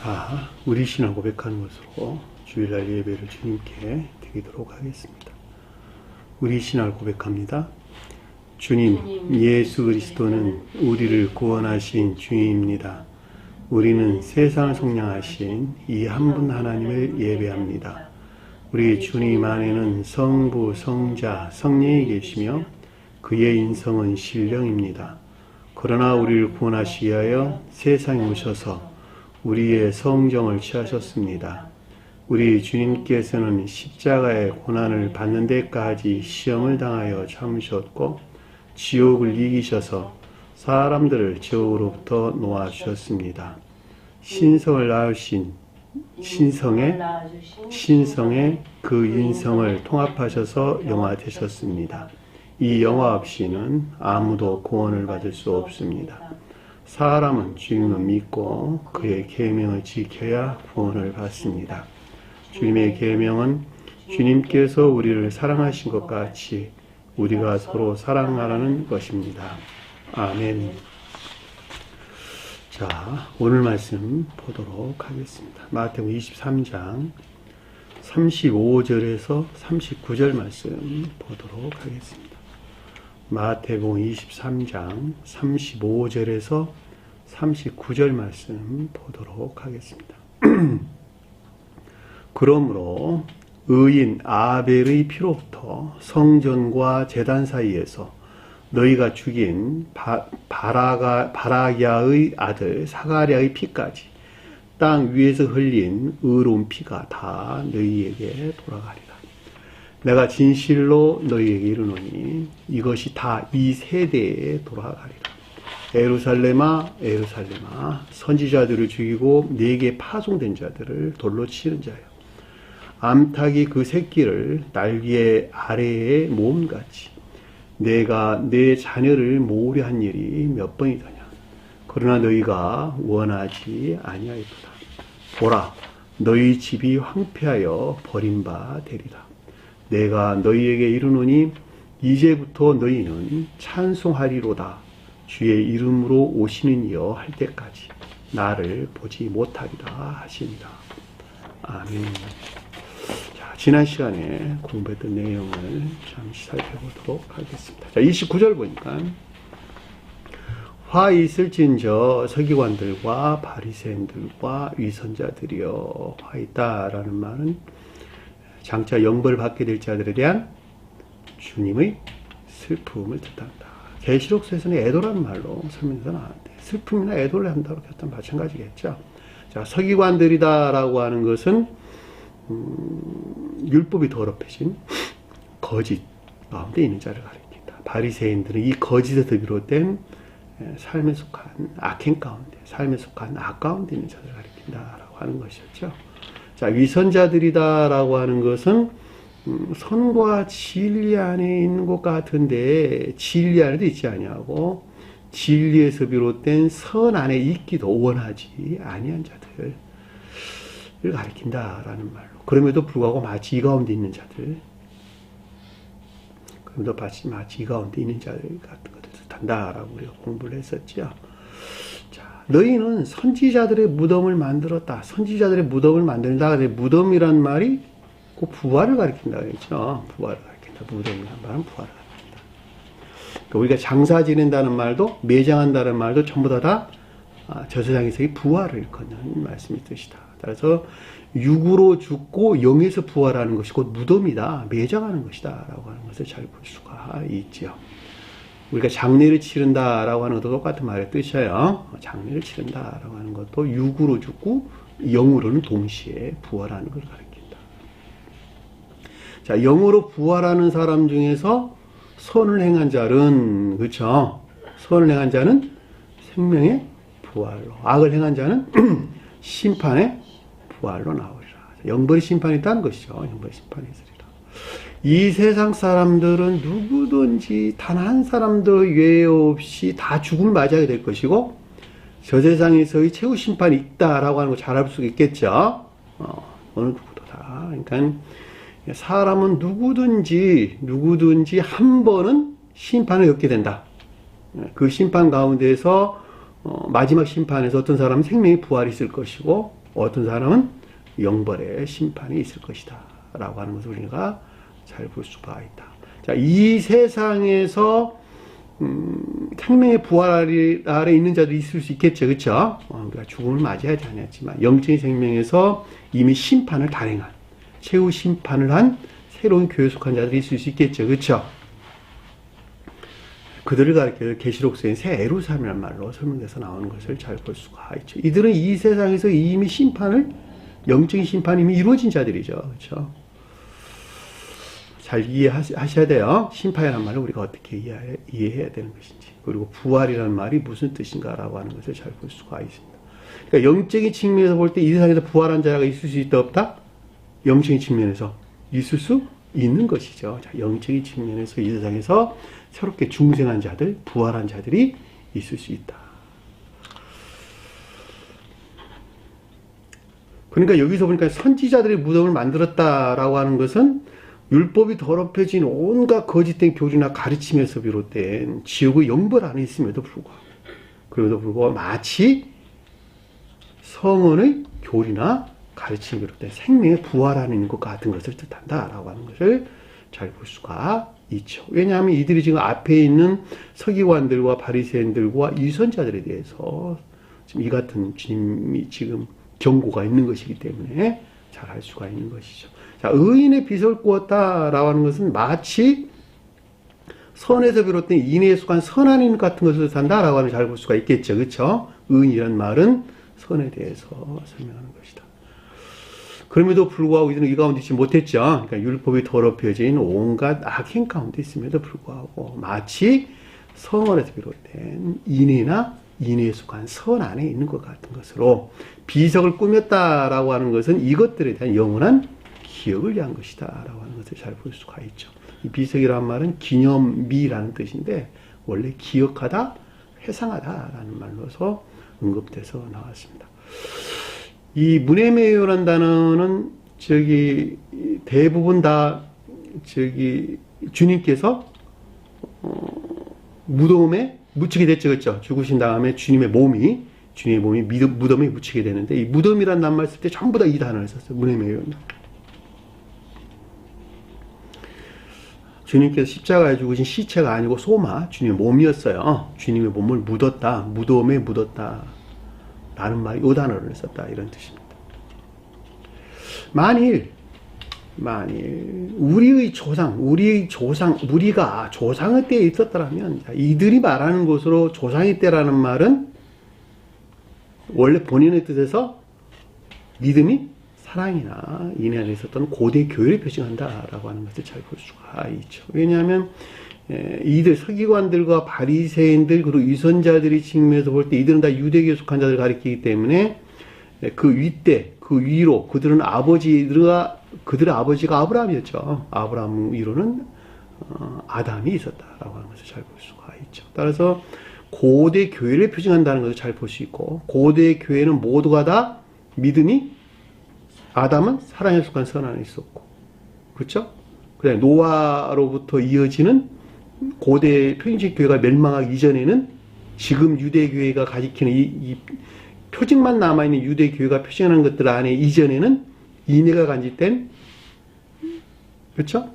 자, 우리 신앙 고백하는 것으로 주일날 예배를 주님께 드리도록 하겠습니다. 우리 신앙을 고백합니다. 주님, 예수 그리스도는 우리를 구원하신 주님입니다. 우리는 세상을 속량하신 이 한 분 하나님을 예배합니다. 우리 주님 안에는 성부, 성자, 성령이 계시며 그의 인성은 신령입니다. 그러나 우리를 구원하시기 위하여 세상에 오셔서 우리의 성정을 취하셨습니다. 우리 주님께서는 십자가의 고난을 받는 데까지 시험을 당하여 참으셨고 지옥을 이기셔서 사람들을 지옥으로부터 놓아주셨습니다. 신성을 낳으신 신성의 그 인성을 통합하셔서 영화 되셨습니다. 이 영화 없이는 아무도 구원을 받을 수 없습니다. 사람은 주님을 믿고 그의 계명을 지켜야 구원을 받습니다. 주님의 계명은 주님께서 우리를 사랑하신 것 같이 우리가 서로 사랑하라는 것입니다. 아멘. 자, 오늘 말씀 보도록 하겠습니다. 마태복음 23장 35절에서 39절 말씀 보도록 하겠습니다. 마태복음 23장 35절에서 39절 말씀 보도록 하겠습니다. 그러므로 의인 아벨의 피로부터 성전과 제단 사이에서 너희가 죽인 바라기아의 아들 사가랴의 피까지 땅 위에서 흘린 의로운 피가 다 너희에게 돌아가리라. 내가 진실로 너희에게 이르노니 이것이 다 이 세대에 돌아가리라. 예루살렘아 예루살렘아 선지자들을 죽이고 네게 파송된 자들을 돌로 치는 자여, 암탉이 그 새끼를 날개 아래에 모음같이 내가 내 자녀를 모으려 한 일이 몇 번이더냐. 그러나 너희가 원하지 아니하였도다. 보라, 너희 집이 황폐하여 버림바 되리라. 내가 너희에게 이르노니 이제부터 너희는 찬송하리로다. 주의 이름으로 오시는 이여 할 때까지 나를 보지 못하리라 하시니라. 아멘. 자, 지난 시간에 공부했던 내용을 잠시 살펴보도록 하겠습니다. 자, 29절 보니까 화 있을진저 서기관들과 바리새인들과 위선자들이여 화 있다라는 말은 장차 영벌을 받게 될 자들에 대한 주님의 슬픔을 뜻한다. 계시록서에서는 애도라는 말로 설명해서 나왔는데 슬픔이나 애도를 한다고 했던 마찬가지겠죠. 자, 서기관들이다라고 하는 것은 율법이 더럽혀진 거짓 가운데 있는 자를 가리킨다. 바리새인들은 이 거짓에서 비롯된 삶에 속한 악행 가운데, 삶에 속한 악 가운데 있는 자를 가리킨다라고 하는 것이었죠. 자, 위선자들이다라고 하는 것은 선과 진리 안에 있는 것 같은데 진리 안에도 있지 아니하고 진리에서 비롯된 선 안에 있기도 원하지 아니한 자들을 가리킨다라는 말로, 그럼에도 불구하고 마치 이 가운데 있는 자들, 마치 이 가운데 있는 자들 같은 것을 뜻한다라고 우리가 공부를 했었죠. 자, 너희는 선지자들의 무덤을 만들었다. 선지자들의 무덤을 만든다. 무덤이란 말이 그 부활을 가리킨다 그랬죠. 부활을 가리킨다. 무덤이란 말은 부활을 가리킨다. 그러니까 우리가 장사 지낸다는 말도, 매장한다는 말도 전부 다 저 세상에서의 부활을 일컫는 말씀이 뜻이다. 따라서 육으로 죽고 영에서 부활하는 것이 곧 무덤이다, 매장하는 것이다 라고 하는 것을 잘 볼 수가 있지요. 우리가 장례를 치른다라고 하는 것도 똑같은 말의 뜻이에요. 장례를 치른다라고 하는 것도 육으로 죽고 영으로는 동시에 부활하는 걸 가리킨다. 자, 영으로 부활하는 사람 중에서 선을 행한 자는, 그렇죠? 선을 행한 자는 생명의 부활로, 악을 행한 자는 심판의 부활로 나오리라. 영벌의 심판이 있다는 것이죠. 영벌의 심판이 있으리라. 이 세상 사람들은 누구든지 단 한 사람도 예외 없이 다 죽음을 맞이하게 될 것이고, 저 세상에서의 최후 심판이 있다라고 하는 거 잘 알 수 있겠죠. 어느 누구도 다. 그러니까 사람은 누구든지 한 번은 심판을 겪게 된다. 그 심판 가운데서 마지막 심판에서 어떤 사람은 생명의 부활이 있을 것이고, 어떤 사람은 영벌의 심판이 있을 것이다 라고 하는 것을 우리가 잘 볼 수가 있다. 자, 이 세상에서 생명의 부활 아래 있는 자들이 있을 수 있겠죠. 그렇죠? 우리가 죽음을 맞이하지 않았지만 영적인 생명에서 이미 심판을 단행한, 최후 심판을 한 새로운 교회에 속한 자들이 있을 수 있겠죠. 그렇죠? 그들을 가리켜 계시록서인 새 에루살렘이라는 말로 설명돼서 나오는 것을 잘 볼 수가 있죠. 이들은 이 세상에서 이미 영적인 심판이 이미 이루어진 자들이죠. 그렇죠? 잘 이해하셔야 돼요. 심판이라는 말을 우리가 어떻게 이해해야 되는 것인지, 그리고 부활이라는 말이 무슨 뜻인가라고 하는 것을 잘 볼 수가 있습니다. 그러니까 영적인 측면에서 볼 때 이 세상에서 부활한 자가 있을 수 있다 없다? 영적인 측면에서 있을 수 있는 것이죠. 자, 영적인 측면에서 이 세상에서 새롭게 중생한 자들, 부활한 자들이 있을 수 있다. 그러니까 여기서 보니까 선지자들의 무덤을 만들었다라고 하는 것은 율법이 더럽혀진 온갖 거짓된 교리나 가르침에서 비롯된 지옥의 영벌 안에 있음에도 불구하고 마치 성언의 교리나 가르침에 비롯된 생명의 부활 안에 있는 것 같은 것을 뜻한다라고 하는 것을 잘 볼 수가 있죠. 왜냐하면 이들이 지금 앞에 있는 서기관들과 바리새인들과 유선자들에 대해서 지금 이 같은 주님이 지금 경고가 있는 것이기 때문에 잘 알 수가 있는 것이죠. 자, 의인의 빚을 꾸었다라고 하는 것은 마치 선에서 비롯된 인에 속한 선한 인 같은 것을 산다라고 하는 잘 볼 수가 있겠죠. 그렇죠? 의인이란 말은 선에 대해서 설명하는 것이다. 그럼에도 불구하고 이들은 이 가운데 있지 못했죠. 그러니까 율법이 더럽혀진 온갖 악행 가운데 있음에도 불구하고 마치 성언에서 비롯된 인이나 인에 속한 선 안에 있는 것 같은 것으로 비석을 꾸몄다라고 하는 것은 이것들에 대한 영원한 기억을 위한 것이다 라고 하는 것을 잘 볼 수가 있죠. 이 비석이라는 말은 기념미라는 뜻인데 원래 기억하다, 회상하다 라는 말로서 언급돼서 나왔습니다. 이 문해매요라는 단어는 대부분 다 주님께서 무덤에 묻히게 됐죠. 그렇죠? 죽으신 다음에 주님의 몸이 무덤에 묻히게 되는데 이 무덤이라는 단말 쓸 때 전부 다 이 단어를 썼어요. 문해매요는. 주님께서 십자가에 죽으신 시체가 아니고 소마, 주님의 몸이었어요. 주님의 몸을 묻었다, 무덤에 묻었다 라는 말이 이 단어를 썼다 이런 뜻입니다. 만일 우리가 조상의 때에 있었더라면, 이들이 말하는 것으로 조상의 때라는 말은 원래 본인의 뜻에서 믿음이 사랑이나 인애 안에 있었던 고대 교회를 표징한다라고 하는 것을 잘 볼 수가 있죠. 왜냐하면 이들 서기관들과 바리새인들 그리고 유선자들이 측면에서 볼 때 이들은 다 유대교에 속한 자들을 가리키기 때문에 그 윗대, 그 위로 그들의 아버지가 아브라함이었죠. 아브라함 위로는 아담이 있었다라고 하는 것을 잘 볼 수가 있죠. 따라서 고대 교회를 표징한다는 것을 잘 볼 수 있고, 고대 교회는 모두가 다 믿음이, 아담은 사랑에 속한 선 안에 있었고, 그렇죠? 그다음에 노아로부터 이어지는 고대 표징식 교회가 멸망하기 이전에는 지금 유대교회가 가리키는 이 표징만 남아있는 유대교회가 표징하는 것들 안에 이전에는 인애가 간직된, 그렇죠?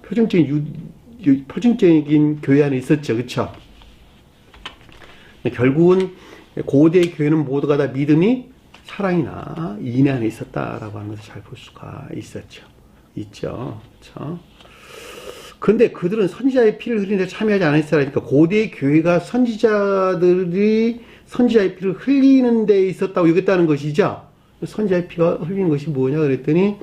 표징적인 교회 안에 있었죠. 그렇죠? 결국은 고대 교회는 모두가 다 믿음이 사랑이나 인애 안에 있었다라고 하는 것을 잘 볼 수가 있죠. 그렇죠? 그런데 그들은 선지자의 피를 흘리는 데 참여하지 않았으니까 고대 교회가 선지자의 피를 흘리는 데 있었다고 여겼다는 것이죠. 선지자의 피가 흘리는 것이 뭐냐 그랬더니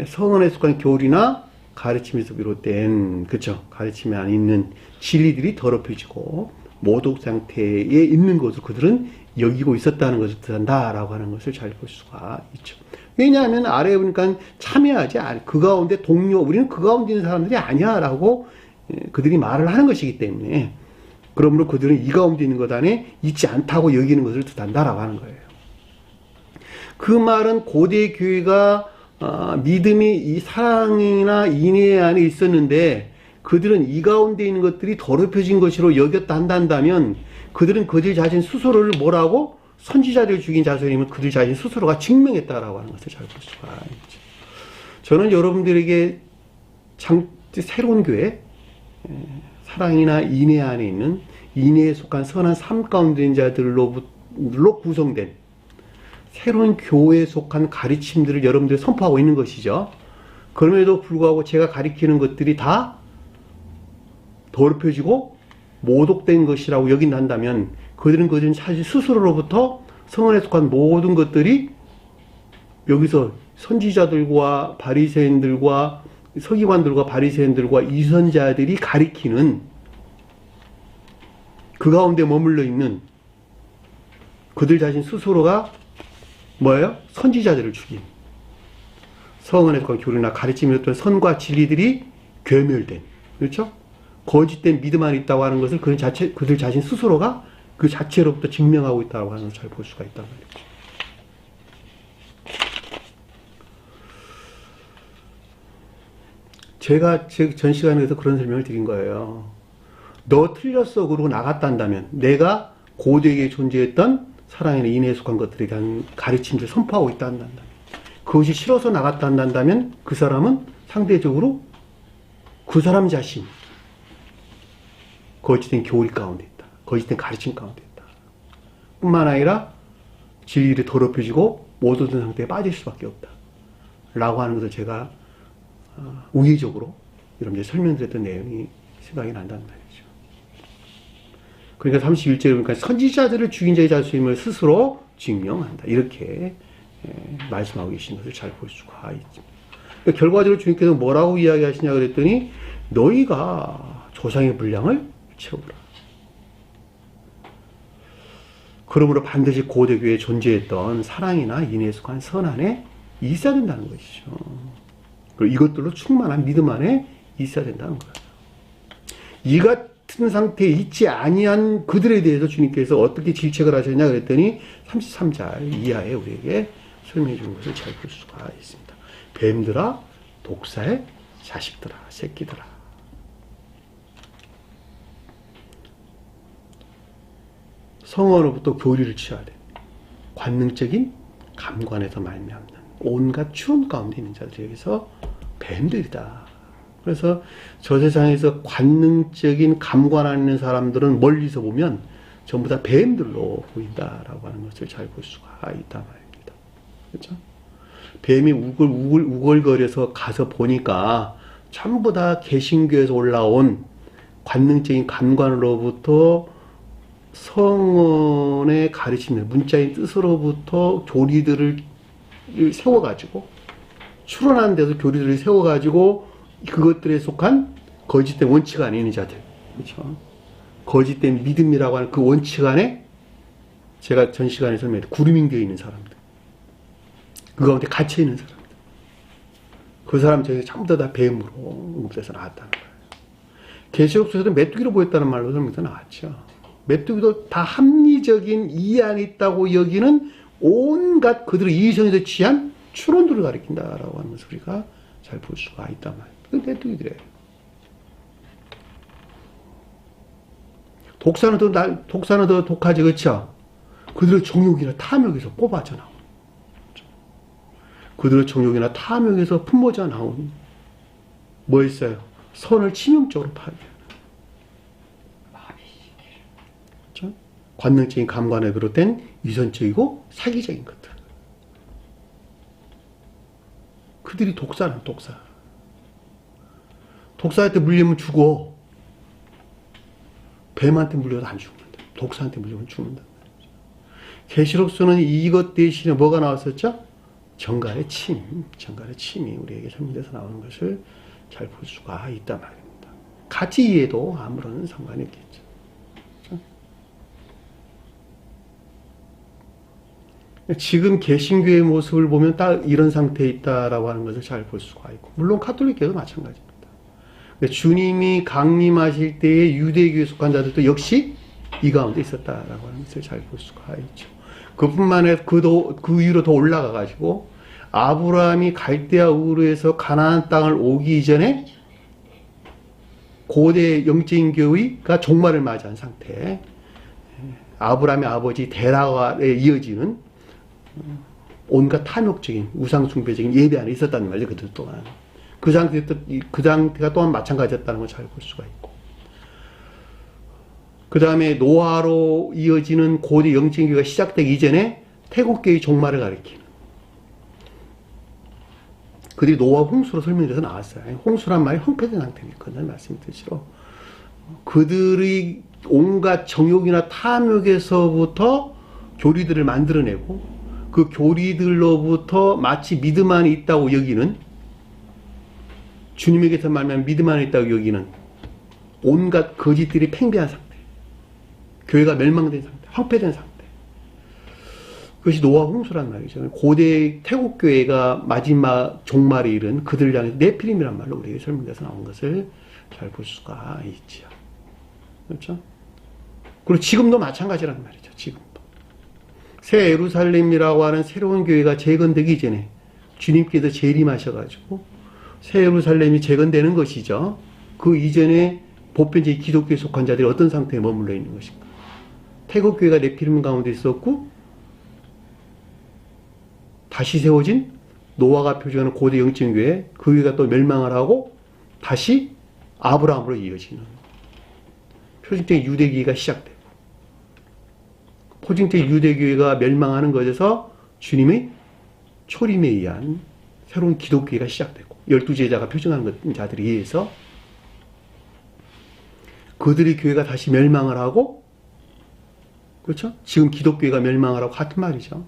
성언에 속한 교리나 가르침에서 비롯된, 그렇죠? 가르침에 안 있는 진리들이 더럽혀지고 모독 상태에 있는 것을 그들은 여기고 있었다는 것을 뜻한다라고 하는 것을 잘 볼 수가 있죠. 왜냐하면 아래에 보니까 참여하지 않아. 그 가운데 우리는 그 가운데 있는 사람들이 아니야 라고 그들이 말을 하는 것이기 때문에, 그러므로 그들은 이 가운데 있는 것 안에 있지 않다고 여기는 것을 뜻한다라고 하는 거예요. 그 말은 고대 교회가 믿음이 이 사랑이나 인애 안에 있었는데 그들은 이 가운데 있는 것들이 더럽혀진 것으로 여겼다 한다면 그들은 그들 자신 스스로를 뭐라고? 선지자들을 죽인 자손임을 그들 자신 스스로가 증명했다라고 하는 것을 잘 볼 수가 있죠. 저는 여러분들에게 새로운 교회, 사랑이나 인애 안에 있는 인애에 속한 선한 삶 가운데 있는 자들로 구성된 새로운 교회에 속한 가르침들을 여러분들이 선포하고 있는 것이죠. 그럼에도 불구하고 제가 가르치는 것들이 다 더럽혀지고 모독된 것이라고 여긴다면 그들은 사실 스스로로부터 성언에 속한 모든 것들이 여기서 선지자들과 바리새인들과 서기관들과 바리새인들과 이선자들이 가리키는 그 가운데 머물러 있는 그들 자신 스스로가 뭐예요? 선지자들을 죽인 성언에 속한 교리나 가르침이었던 선과 진리들이 괴멸된, 그렇죠? 거짓된 믿음 안에 있다고 하는 것을 그들 자신 스스로가 그 자체로부터 증명하고 있다고 하는 것을 잘 볼 수가 있단 말이죠. 제가 전 시간에서 그런 설명을 드린 거예요. 너 틀렸어 그러고 나갔단다면 내가 고대에 존재했던 사랑이나 인애에 속한 것들에 대한 가르침을 선포하고 있다면 그것이 싫어서 나갔단다면 그 사람은 상대적으로 그 사람 자신 거짓된 교리 가운데 있다. 거짓된 가르침 가운데 있다. 뿐만 아니라 진리를 더럽혀지고 못 얻은 상태에 빠질 수밖에 없다. 라고 하는 것을 제가 우회적으로 여러분들 설명드렸던 내용이 생각이 난다는 말이죠. 그러니까 31절에 보니까 선지자들을 죽인 자의 자수임을 스스로 증명한다. 이렇게 말씀하고 계신 것을 잘 볼 수가 있습니다. 그러니까 결과적으로 주님께서 뭐라고 이야기하시냐 그랬더니 너희가 조상의 분량을 채우라. 그러므로 반드시 고대교회에 존재했던 사랑이나 인애에 속한 선 안에 있어야 된다는 것이죠. 그리고 이것들로 충만한 믿음 안에 있어야 된다는 거예요. 이 같은 상태에 있지 아니한 그들에 대해서 주님께서 어떻게 질책을 하셨냐 그랬더니 33절 이하에 우리에게 설명해 주는 것을 잘 볼 수가 있습니다. 뱀들아, 독사의 자식들아, 새끼들아. 성어로부터 교리를 취해야 돼. 관능적인 감관에서 말미암는 온갖 추운 가운데 있는 자들에게서 뱀들이다. 그래서 저 세상에서 관능적인 감관 있는 사람들은 멀리서 보면 전부 다 뱀들로 보인다라고 하는 것을 잘 볼 수가 있단 말입니다. 그렇죠? 뱀이 우글거려서 가서 보니까 전부 다 개신교에서 올라온 관능적인 감관으로부터 성언의 가르침을 문자의 뜻으로부터 교리들을 세워가지고 추론하는 데서 교리들을 세워가지고 그것들에 속한 거짓된 원칙 안에 있는 자들, 그렇죠? 거짓된 믿음이라고 하는 그 원칙 안에 제가 전 시간에 설명했던 구루밍되어 있는 사람들, 그 가운데 갇혀 있는 사람들, 그 사람 중에 전부 다 뱀으로 응급돼서 나왔다는 거예요. 계시록서에도 메뚜기로 보였다는 말로 설명해서 나왔죠. 메뚜기도 다 합리적인 이해 안에 있다고 여기는 온갖 그들의 이성에서 취한 추론들을 가리킨다라고 하는 것을 우리가 잘 볼 수가 있단 말이에요. 그 메뚜기들이에요. 독사는 더 독하지, 그렇죠? 그들의 정욕이나 탐욕에서 뽑아져 나온, 그들의 정욕이나 탐욕에서 품어져 나온 뭐였어요? 선을 치명적으로 파괴하는, 그렇죠? 관능적인 감관에 비롯된 위선적이고 사기적인 것들. 그들이 독사는 독사. 독사한테 물리면 죽어. 뱀한테 물려도 안 죽는다. 독사한테 물리면 죽는다. 계시록서는 이것 대신에 뭐가 나왔었죠? 정갈의 침. 정갈의 침이 우리에게 설명돼서 나오는 것을 잘 볼 수가 있단 말입니다. 같이 이해도 아무런 상관이 없겠죠. 지금 개신교의 모습을 보면 딱 이런 상태에 있다라고 하는 것을 잘 볼 수가 있고, 물론 카톨릭교도 마찬가지입니다. 주님이 강림하실 때의 유대교에 속한 자들도 역시 이 가운데 있었다라고 하는 것을 잘 볼 수가 있죠. 그뿐만 아니라 그 위로 더 올라가 가지고 아브라함이 갈대아 우르에서 가나안 땅을 오기 이전에 고대 영적인 교회가 종말을 맞이한 상태, 아브라함의 아버지 데라에 이어지는 온갖 탐욕적인 우상숭배적인 예배 안에 있었다는 말이죠. 그들 동안 그 상태가 또한 마찬가지였다는 걸 잘 볼 수가 있고, 그 다음에 노아로 이어지는 고대 영적교회가 시작되기 이전에 태국교의 종말을 가리키는, 그들이 노아 홍수로 설명돼서 나왔어요. 홍수란 말이 황폐된 상태를 일컫는 말씀드리죠. 그들의 온갖 정욕이나 탐욕에서부터 교리들을 만들어내고, 그 교리들로부터 마치 믿음 안에 있다고 여기는, 주님에게서 말하면 믿음 안에 있다고 여기는 온갖 거짓들이 팽배한 상태, 교회가 멸망된 상태, 황폐된 상태, 그것이 노아 홍수란 말이죠. 고대 태국 교회가 마지막 종말에 이른 그들을 향해서 네피림이란 말로 우리에게 설명돼서 나온 것을 잘 볼 수가 있지요. 그렇죠? 그리고 지금도 마찬가지란 말이죠. 지금도 새 예루살렘이라고 하는 새로운 교회가 재건되기 전에 주님께서 재림하셔가지고 새 예루살렘이 재건되는 것이죠. 그 이전에 보편적인 기독교에 속한 자들이 어떤 상태에 머물러 있는 것인가? 태국 교회가 네피림 가운데 있었고, 다시 세워진 노아가 표준하는 고대 영적 교회, 그 교회가 또 멸망을 하고 다시 아브라함으로 이어지는 표징적인 유대교회가 시작되고, 포징적인 유대교회가 멸망하는 것에서 주님의 초림에 의한 새로운 기독교회가 시작되고, 12제자가 표징하는 자들에 의해서 그들의 교회가 다시 멸망을 하고, 그렇죠? 지금 기독교회가 멸망을 하고 같은 말이죠.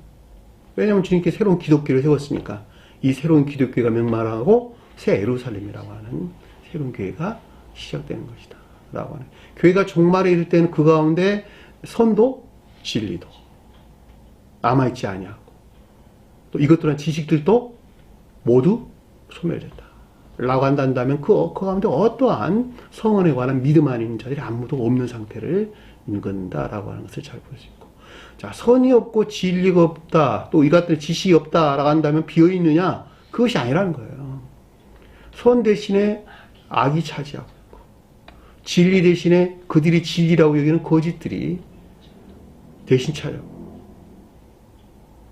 왜냐하면 주님께 새로운 기독교를 세웠으니까 이 새로운 기독교가 멸망하고 새 예루살렘이라고 하는 새로운 교회가 시작되는 것이다 라고 하는, 교회가 종말에 이를 때는 그 가운데 선도 진리도 남아있지 아니하고, 또 이것들한 지식들도 모두 소멸된다 라고 한다면 그 가운데 어떠한 성언에 관한 믿음 안에 있는 자들이 아무도 없는 상태를 읽는다 라고 하는 것을 잘 볼 수 있고, 자, 선이 없고 진리가 없다, 또 이 같은 지식이 없다라고 한다면 비어있느냐? 그것이 아니라는 거예요. 선 대신에 악이 차지하고 있고, 진리 대신에 그들이 진리라고 여기는 거짓들이 대신 차지하고,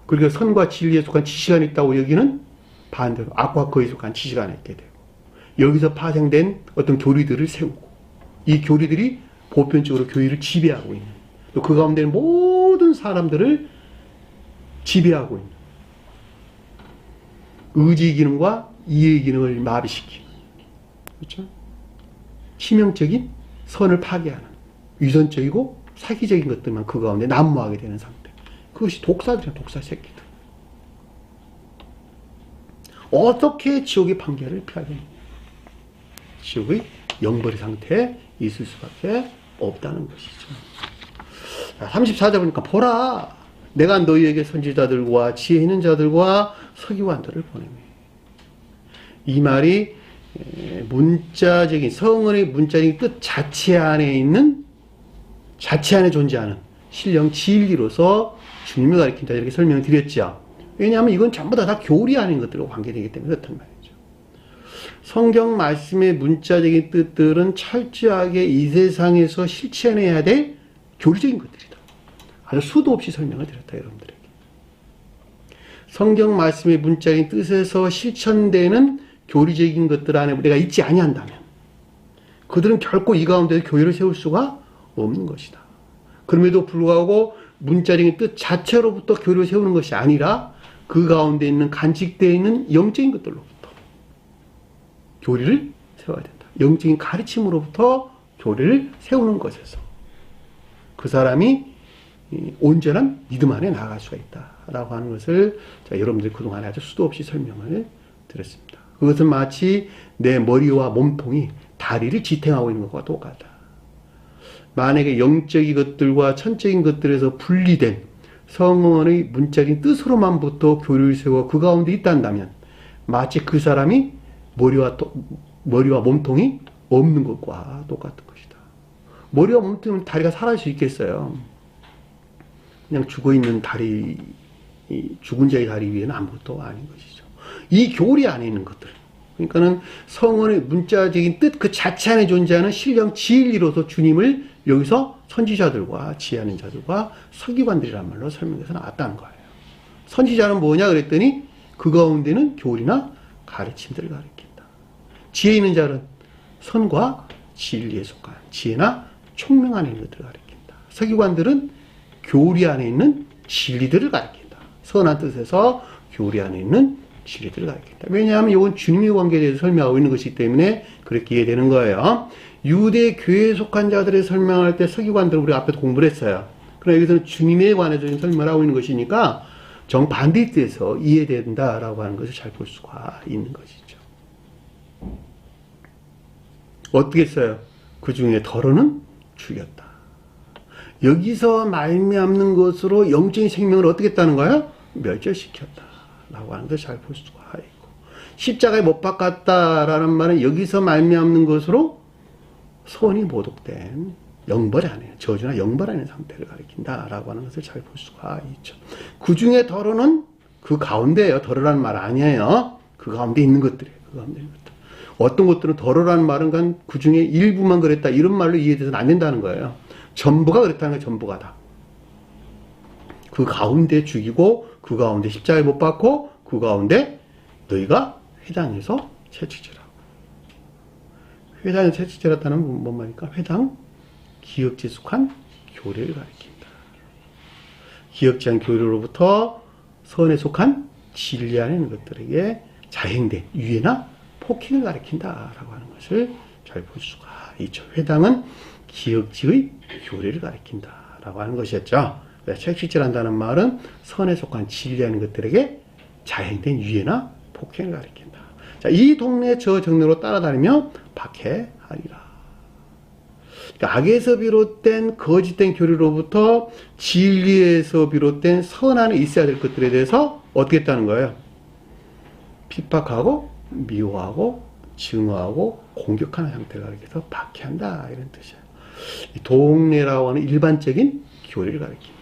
그리고 선과 진리에 속한 지식 안에 있다고 여기는 반대로 악과 거에 속한 지식 안에 있게 되고, 여기서 파생된 어떤 교리들을 세우고, 이 교리들이 보편적으로 교회를 지배하고 있는, 또 그 가운데 모든 사람들을 지배하고 있는, 의지 기능과 이해 기능을 마비시키는, 그렇죠? 치명적인 선을 파괴하는 위선적이고 사기적인 것들만 그 가운데 난무하게 되는 상태. 그것이 독사들이야, 독사 새끼들. 어떻게 지옥의 판결을 피하겠느냐? 지옥의 영벌의 상태에 있을 수밖에 없다는 것이죠. 34절 보니까, 보라, 내가 너희에게 선지자들과 지혜 있는 자들과 서기관들을 보내매. 이 말이 문자적인, 성언의 문자적인 뜻 자체 안에 있는, 자체 안에 존재하는 신령 진리로서 주님을 가리킨다, 이렇게 설명을 드렸죠. 왜냐하면 이건 전부 다 교리 아닌 것들과 관계되기 때문에 그렇단 말이죠. 성경 말씀의 문자적인 뜻들은 철저하게 이 세상에서 실천해야 될 교리적인 것들이다. 아주 수도 없이 설명을 드렸다, 여러분들에게. 성경 말씀의 문자적인 뜻에서 실천되는 교리적인 것들 안에 우리가 있지 아니한다면 그들은 결코 이 가운데서 교회를 세울 수가 없는 것이다. 그럼에도 불구하고 문자적인 뜻 자체로부터 교회를 세우는 것이 아니라 그 가운데 있는 간직되어 있는 영적인 것들로부터 교리를 세워야 된다. 영적인 가르침으로부터 교리를 세우는 것에서 그 사람이 온전한 믿음 안에 나아갈 수가 있다라고 하는 것을 여러분들이 그동안에 아주 수도 없이 설명을 드렸습니다. 그것은 마치 내 머리와 몸통이 다리를 지탱하고 있는 것과 똑같다. 만약에 영적인 것들과 천적인 것들에서 분리된 성언의 문자적인 뜻으로만부터 교리를 세워 그 가운데 있단다면 마치 그 사람이 머리와 몸통이 없는 것과 똑같은 것이다. 머리와 몸통은 다리가 살아날 수 있겠어요? 그냥 죽어있는 다리, 죽은 자의 다리 위에는 아무것도 아닌 것이죠. 이 교리 안에 있는 것들, 그러니까는 성언의 문자적인 뜻 그 자체 안에 존재하는 신령 진리로서 주님을 여기서 선지자들과 지혜하는 자들과 서기관들이란 말로 설명해서 나왔다는 거예요. 선지자는 뭐냐 그랬더니 그 가운데는 교리나 가르침들을 가르친다. 지혜 있는 자는 선과 진리에 속한 지혜나 총명 안에 있는 것들을 가르친다. 서기관들은 교리 안에 있는 진리들을 가르친다. 선한 뜻에서 교리 안에 있는 진리들을 가르친다. 왜냐하면 이건 주님의 관계에 대해서 설명하고 있는 것이기 때문에 그렇게 이해되는 거예요. 유대 교회에 속한 자들을 설명할 때 서기관들은 우리가 앞에서 공부를 했어요. 그러나 여기서는 주님에 관해서 설명을 하고 있는 것이니까 정반대의 뜻에서 이해된다라고 하는 것을 잘 볼 수가 있는 것이죠. 어떻게 써요? 그 중에 더러는 죽였다. 여기서 말미암는 것으로 영적인 생명을 어떻게 했다는 거예요? 멸절시켰다. 라고 하는 것을 잘 볼 수가 있고, 십자가에 못 박았다라는 말은 여기서 말미암는 것으로 소원이 모독된 영벌 안에, 저주나 영벌 안에 상태를 가리킨다라고 하는 것을 잘 볼 수가 있죠. 그 중에 더러는 그 가운데예요. 더러라는 말 아니에요. 그 가운데 있는 것들이에요. 그 가운데 있는 것들. 어떤 것들은 더러라는 말은 그 중에 일부만 그랬다, 이런 말로 이해돼서는 안 된다는 거예요. 전부가 그랬다는 거예요. 전부가 다. 그 가운데 죽이고, 그 가운데 십자가에 못 박고, 그 가운데 너희가 회당에서 채찍질하고. 회당에서 채찍질했다는 건 뭔 말입니까? 회당, 기역지에 속한 교례를 가리킨다. 기역지한 교례로부터 선에 속한 진리 안에 있는 것들에게 자행된 유예나 폭행을 가리킨다라고 하는 것을 잘 볼 수가 있죠. 회당은 기역지의 교례를 가리킨다라고 하는 것이었죠. 채찍질한다는 말은 선에 속한 진리 안에 있는 것들에게 자행된 유예나 폭행을 가리킨다. 자, 이 동네 저 정례로 따라다니며 박해하리라. 그러니까 악에서 비롯된 거짓된 교리로부터 진리에서 비롯된 선 안에 있어야 될 것들에 대해서 어떻게 했다는 거예요? 핍박하고 미워하고 증오하고 공격하는 상태를 가리켜서 박해한다, 이런 뜻이에요. 이 동례라고 하는 일반적인 교리를 가리킨다.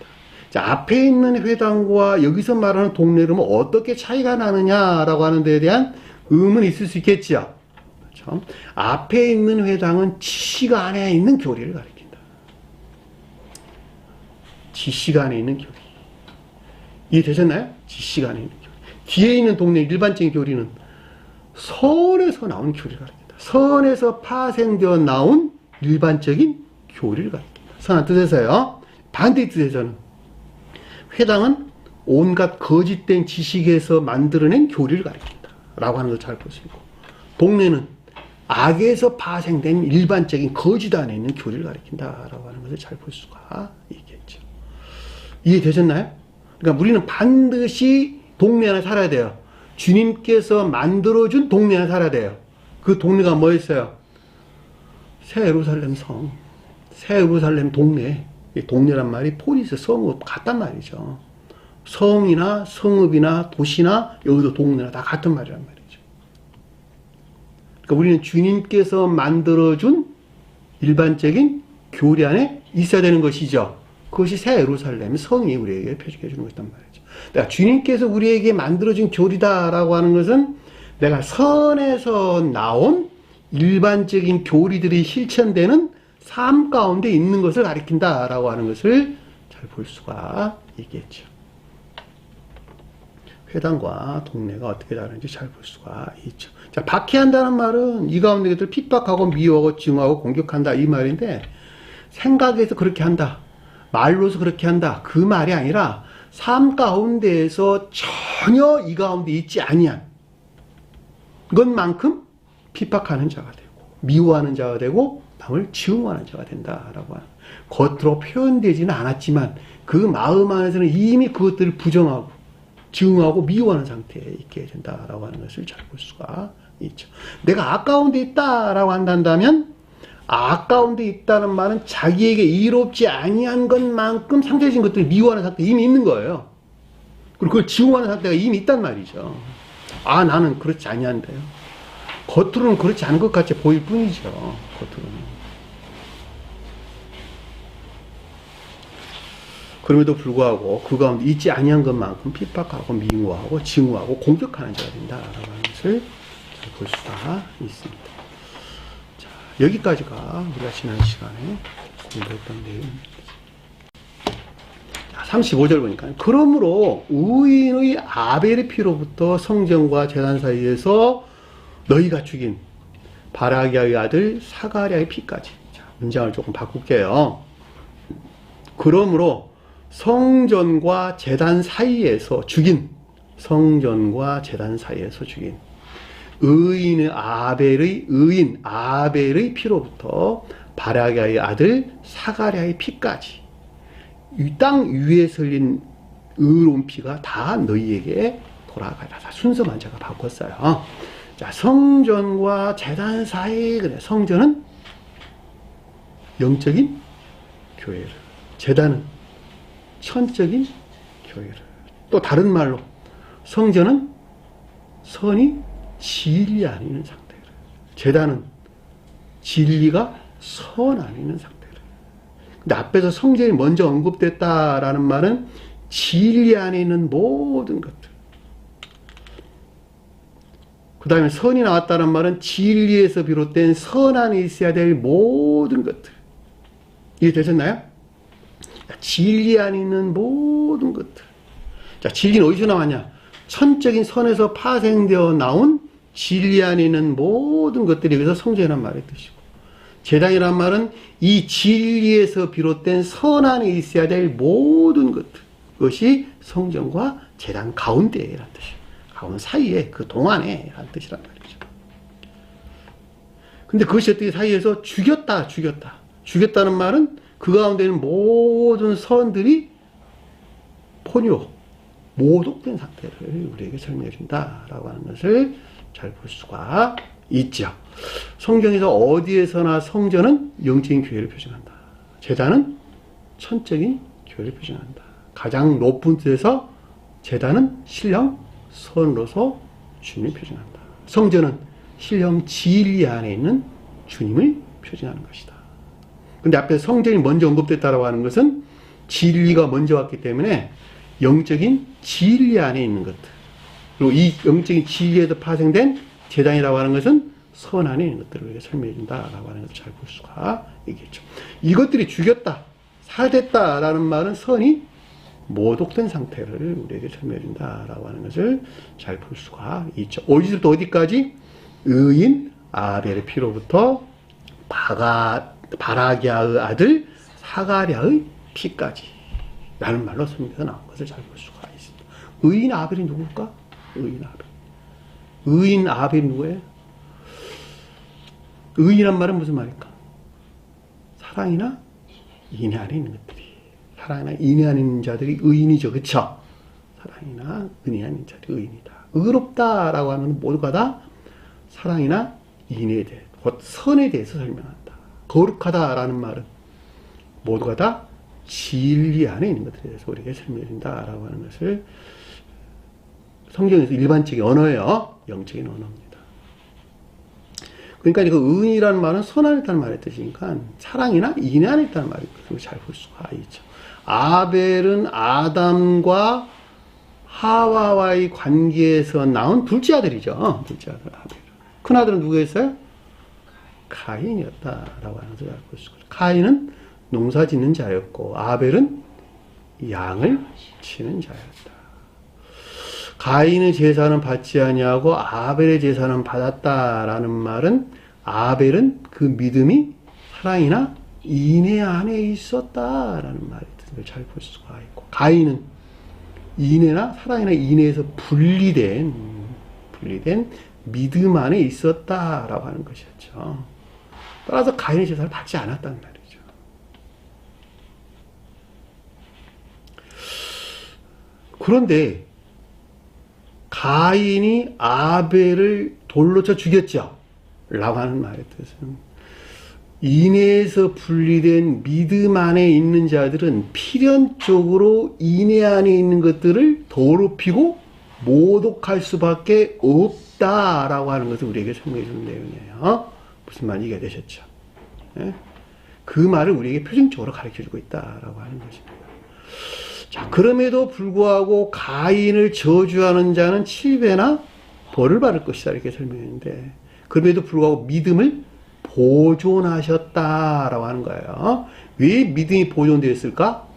자, 앞에 있는 회당과 여기서 말하는 동례는 어떻게 차이가 나느냐라고 하는 데에 대한 의문이 있을 수 있겠지요. 그렇죠? 앞에 있는 회당은 지식 안에 있는 교리를 가리킨다. 지식 안에 있는 교리. 이해되셨나요? 지식 안에 있는 교리. 뒤에 있는 동네 일반적인 교리는 선에서 나온 교리를 가리킨다. 선에서 파생되어 나온 일반적인 교리를 가리킨다. 선한 뜻에서요. 반대의 뜻에서는 회당은 온갖 거짓된 지식에서 만들어낸 교리를 가리킨다 라고 하는 걸 잘 볼 수 있고, 동네는 악에서 파생된 일반적인 거짓 안에 있는 교리를 가리킨다 라고 하는 것을 잘 볼 수가 있겠죠. 이해되셨나요? 그러니까 우리는 반드시 동네 안에 살아야 돼요. 주님께서 만들어준 동네 안에 살아야 돼요. 그 동네가 뭐였어요? 새 예루살렘 성, 새 예루살렘 동네. 동네란 말이 포리스, 성읍 같단 말이죠. 성이나 성읍이나 도시나 여기도 동네나 다 같은 말이란 말이죠. 그러니까 우리는 주님께서 만들어준 일반적인 교리 안에 있어야 되는 것이죠. 그것이 새 예루살렘 성이 우리에게 표시해 주는 것이란 말이죠. 내가 주님께서 우리에게 만들어준 교리다라고 하는 것은 내가 선에서 나온 일반적인 교리들이 실천되는 삶 가운데 있는 것을 가리킨다라고 하는 것을 잘 볼 수가 있겠죠. 회당과 동네가 어떻게 다른지 잘 볼 수가 있죠. 자, 박해한다는 말은 이 가운데 것들 핍박하고 미워하고 증오하고 공격한다, 이 말인데, 생각에서 그렇게 한다, 말로서 그렇게 한다, 그 말이 아니라 삶 가운데에서 전혀 이 가운데 있지 아니한 것만큼 핍박하는 자가 되고 미워하는 자가 되고 남을 증오하는 자가 된다라고 하는, 겉으로 표현되지는 않았지만 그 마음 안에서는 이미 그것들을 부정하고 증오하고 미워하는 상태에 있게 된다라고 하는 것을 잘 볼 수가 있죠. 내가 악 가운데 있다라고 한다면, 악 가운데 있다는 말은 자기에게 이롭지 아니한 것만큼 상대적인 것들을 미워하는 상태가 이미 있는 거예요. 그리고 그걸 증오하는 상태가 이미 있단 말이죠. 아, 나는 그렇지 아니한데요. 겉으로는 그렇지 않은 것 같이 보일 뿐이죠. 겉으로는. 그럼에도 불구하고 그 가운데 있지 아니한 것만큼 핍박하고 미워하고 증오하고 공격하는 자가 된다라고 하는 것을 잘 볼 수가 있습니다. 자, 여기까지가 우리가 지난 시간에 공부했던 내용입니다. 35절 보니까 그러므로 의인의 아벨의 피로부터 성전과 제단 사이에서 너희가 죽인 바라기아의 아들 사가랴의 피까지. 자, 문장을 조금 바꿀게요. 그러므로 성전과 제단 사이에서 죽인 의인 아벨의 피로부터 바라기아의 아들 사가랴의 피까지 이 땅 위에 설린 의로운 피가 다 너희에게 돌아가라. 순서만 제가 바꿨어요. 자, 성전과 제단 사이, 그래. 성전은 영적인 교회를, 제단은 천적인 교회를. 또 다른 말로 성전은 선이 진리 안에 있는 상태를, 제단은 진리가 선 안에 있는 상태를. 근데 앞에서 성전이 먼저 언급됐다라는 말은 진리 안에 있는 모든 것들. 그 다음에 선이 나왔다는 말은 진리에서 비롯된 선 안에 있어야 될 모든 것들. 이해되셨나요? 진리 안에 있는 모든 것들. 자, 진리는 어디서 나왔냐? 천적인 선에서 파생되어 나온 진리 안에 있는 모든 것들이 여기서 성전이라는 말의 뜻이고, 제단이란 말은 이 진리에서 비롯된 선 안에 있어야 될 모든 것들, 그것이 성전과 제단 가운데라는 뜻이에요. 가운 사이에, 그 동안에 라는 뜻이란 말이죠. 근데 그것이 어떻게 사이에서 죽였다는 말은 그 가운데 있는 모든 선들이 포뇨, 모독된 상태를 우리에게 설명해 준다라고 하는 것을 잘 볼 수가 있죠. 성경에서 어디에서나 성전은 영적인 교회를 표현한다. 제단은 천적인 교회를 표현한다. 가장 높은 뜻에서 제단은 신령 선으로서 주님을 표현한다. 성전은 신령 진리 안에 있는 주님을 표현하는 것이다. 근데 앞에 성전이 먼저 언급됐다라고 하는 것은 진리가 먼저 왔기 때문에 영적인 진리 안에 있는 것들, 그리고 이 영적인 진리에서 파생된 제단이라고 하는 것은 선 안에 있는 것들을 우리가 설명해 준다라고 하는 것을 잘 볼 수가 있겠죠. 이것들이 죽였다, 살됐다라는 말은 선이 모독된 상태를 우리에게 설명해 준다라고 하는 것을 잘 볼 수가 있죠. 어디서부터 어디까지? 의인 아벨의 피로부터 바라기아의 아들 사가랴의 피까지 라는 말로 성경에서 나온 것을 잘 볼 수가 있습니다. 의인 아벨이 누굴까? 의인 아벨이 누구예요? 의인이란 말은 무슨 말일까? 사랑이나 인애 안에 있는 것들이, 사랑이나 인애 안에 있는 자들이 의인이죠. 그쵸? 사랑이나 인애 안에 있는 자들이 의인이다. 의롭다라고 하는 모두가 다 사랑이나 인애에 대해, 곧 선에 대해서 설명한다. 거룩하다라는 말은 모두가 다 진리 안에 있는 것들에 대해서 우리에게 설명해준다라고 하는 것을 성경에서 일반적인 언어예요. 영적인 언어입니다. 그러니까 그 의인이라는 말은 선 안에 있다는 말의 뜻이니까 사랑이나 인애 안에 있다는 말이 잘 볼 수가 있죠. 아벨은 아담과 하와와의 관계에서 나온 둘째 아들이죠. 둘째 아들 아벨. 큰 아들은 누구였어요? 가인이었다라고 하는 것을 알 수 있어요. 가인은 농사 짓는 자였고 아벨은 양을 치는 자였다. 가인의 제사는 받지 아니하고 아벨의 제사는 받았다라는 말은 아벨은 그 믿음이 사랑이나 인애 안에 있었다라는 말이 뜻을 잘 볼 수가 있고, 가인은 인애나 사랑이나 인애에서 분리된 믿음 안에 있었다라고 하는 것이었죠. 따라서 가인의 제사를 받지 않았다는 말이죠. 그런데 가인이 아벨을 돌로 쳐 죽였죠. 라고 하는 말의 뜻은 인애에서 분리된 믿음 안에 있는 자들은 필연적으로 인애 안에 있는 것들을 더럽히고 모독할 수밖에 없다라고 하는 것을 우리에게 설명해 주는 내용이에요. 무슨 말인지 이해되셨죠? 예? 그 말을 우리에게 표정적으로 가르쳐 주고 있다라고 하는 것입니다. 자, 그럼에도 불구하고 가인을 저주하는 자는 7배나 벌을 받을 것이다 이렇게 설명했는데, 그럼에도 불구하고 믿음을 보존하셨다라고 하는 거예요. 왜 믿음이 보존되었을까?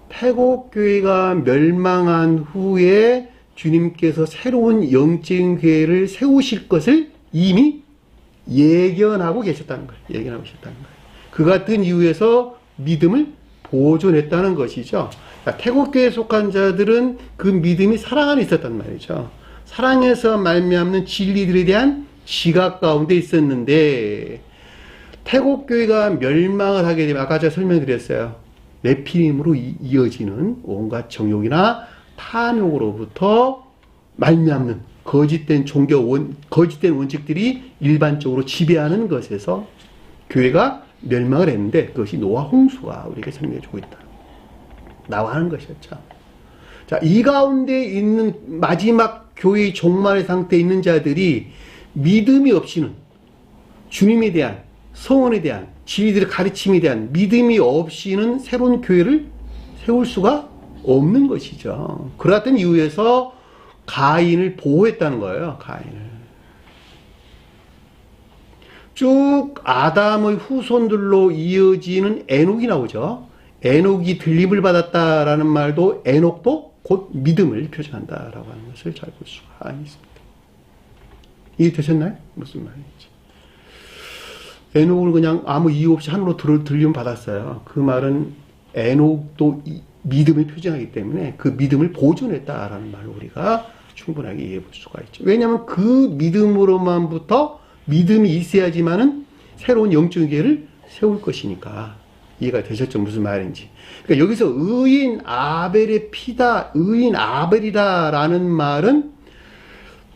태국교회가 멸망한 후에 주님께서 새로운 영적인 교회를 세우실 것을 이미 예견하고 계셨다는 거예요. 예견하고 계셨다는 거예요. 그 같은 이유에서 믿음을 보존했다는 것이죠. 태국교회에 속한 자들은 그 믿음이 사랑 안에 있었단 말이죠. 사랑에서 말미암는 진리들에 대한 지각 가운데 있었는데, 태국교회가 멸망을 하게 되면 아까 제가 설명드렸어요. 네피림으로 이어지는 온갖 정욕이나 탐욕으로부터 말미암는 거짓된 거짓된 원칙들이 일반적으로 지배하는 것에서 교회가 멸망을 했는데, 그것이 노아 홍수가 우리에게 설명해주고 있다. 나와 하는 것이었죠. 자, 이 가운데 있는 마지막 교회의 종말의 상태에 있는 자들이 믿음이 없이는 주님에 대한, 성원에 대한, 진리들의 가르침에 대한 믿음이 없이는 새로운 교회를 세울 수가 없는 것이죠. 그러한 이유에서 가인을 보호했다는 거예요. 가인을. 쭉 아담의 후손들로 이어지는 에녹이 나오죠. 에녹이 들림을 받았다라는 말도, 에녹도 곧 믿음을 표현한다라고 하는 것을 잘 볼 수가 있습니다. 이해되셨나요? 무슨 말인지. 에녹을 그냥 아무 이유 없이 하늘로 들림 받았어요. 그 말은 에녹도 믿음을 표현하기 때문에 그 믿음을 보존했다라는 말을 우리가 충분하게 이해해 볼 수가 있죠. 왜냐하면 그 믿음으로만부터 믿음이 있어야지만은 새로운 영적인 교회를 세울 것이니까. 이해가 되셨죠? 무슨 말인지. 그러니까 여기서 의인 아벨의 피다, 의인 아벨이다라는 말은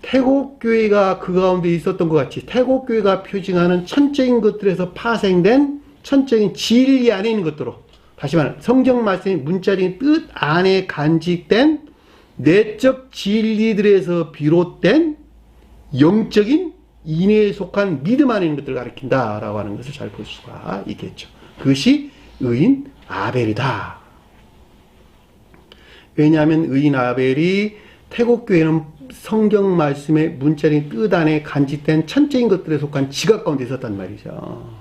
태국교회가 그 가운데 있었던 것 같이 태국교회가 표징하는 천적인 것들에서 파생된 천적인 진리 안에 있는 것들로, 다시 말하면 성경 말씀의 문자적인 뜻 안에 간직된 내적 진리들에서 비롯된 영적인 인애에 속한 믿음 안에 있는 것들을 가리킨다라고 하는 것을 잘 볼 수가 있겠죠. 그것이 의인 아벨이다. 왜냐하면 의인 아벨이 태국교회는 성경 말씀의 문자적인 뜻 안에 간직된 천적인 것들에 속한 지각 가운데 있었단 말이죠.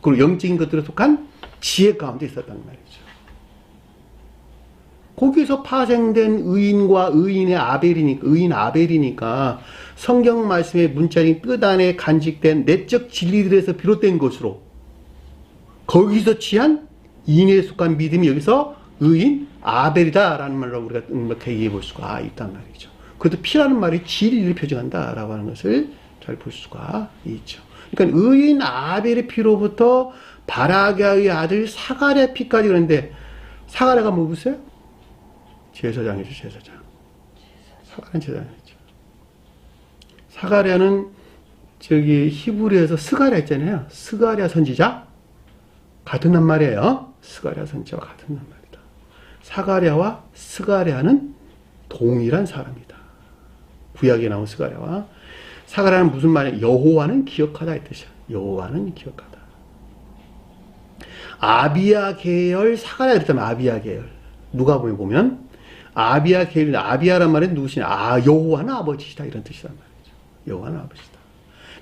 그리고 영적인 것들에 속한 지혜 가운데 있었단 말이죠. 거기서 파생된 의인과 의인 아벨이니까 성경 말씀의 문자적인 뜻 안에 간직된 내적 진리들에서 비롯된 것으로 거기서 취한 인애에 속한 믿음이 여기서 의인 아벨이다라는 말로 우리가 은박하게 이해해 볼 수가 있단 말이죠. 그것도 피라는 말이 진리를 표정한다라고 하는 것을 잘 볼 수가 있죠. 그러니까 의인 아벨의 피로부터 바라기아의 아들 사가랴 피까지. 그런데 사가랴가 누구세요? 제사장이죠. 제사장. 사가랴는 제사장이죠. 사가랴는 저기 히브리에서 스가랴 있잖아요. 스가랴 선지자 같은 란 말이에요. 스가랴 선지자와 같은 란 말이다. 사가랴와 스가랴는 동일한 사람이다. 구약에 나온 스가랴와 사가랴는 무슨 말이야? 여호와는 기억하다 이 뜻이야. 여호와는 기억하다. 아비야 계열 사가랴 그랬다면 아비야 계열. 누가복음에 보면 아비야 계열, 아비야란 말은 누구시냐? 여호와는 아버지시다 이런 뜻이란 말이죠. 여호와는 아버지다.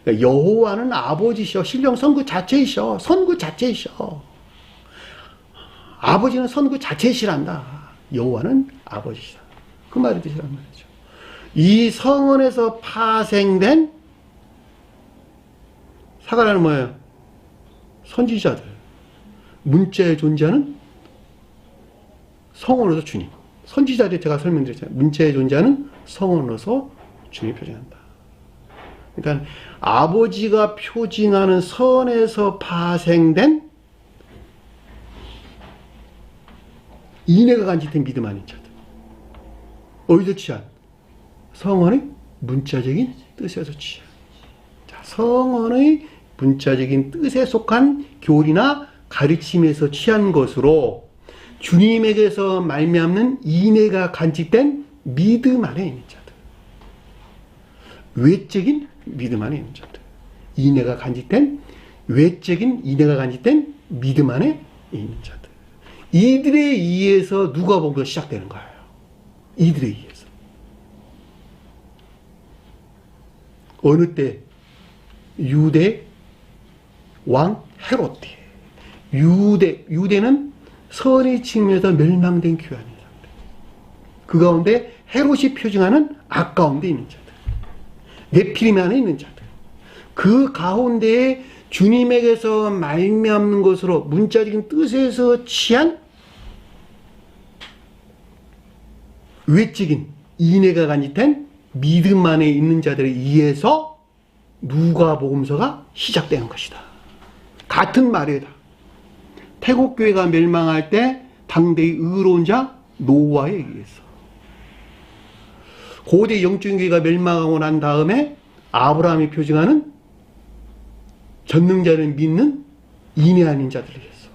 그러니까 여호와는 아버지시여. 신령 선구 자체이셔. 선구 자체이셔. 아버지는 선구 자체시란다. 여호와는 아버지시다. 그 말의 뜻이란 말이죠. 이 성언에서 파생된 사가랴는 뭐예요? 선지자들. 문자에 존재하는 성언으로서 주님. 선지자들이 제가 설명드렸잖아요. 문자에 존재하는 성언으로서 주님이 표징한다. 그러니까 아버지가 표징하는 선에서 파생된 인애가 간직된 믿음 아닌 자들. 어디서 취한? 성언의 문자적인 뜻에서 취한. 자, 성언의 문자적인 뜻에 속한 교리나 가르침에서 취한 것으로 주님에게서 말미암는 인애가 간직된 믿음 안에 있는 자들. 외적인 믿음 안에 있는 자들. 인애가 간직된 외적인 인애가 간직된 믿음 안에 있는 자들. 이들에 의해서 누가복음이 시작되는 거예요. 이들에 의해서. 어느 때? 유대 왕 헤롯 때. 유대는 선의 측면에서 멸망된 교회 아닌 자들. 그 가운데 헤롯이 표징하는 악가운데 있는 자들. 네피림 안에 있는 자들. 그 가운데에 주님에게서 말미암는 것으로 문자적인 뜻에서 취한 외적인 인애가 간직된 믿음 안에 있는 자들에 의해서 누가복음서가 시작되는 것이다. 같은 말이다. 태국교회가 멸망할 때 당대의 의로운 자 노아에 의해서, 고대 영적인 교회가 멸망하고 난 다음에 아브라함이 표징하는 전능자를 믿는 인애 아닌 자들에 의해서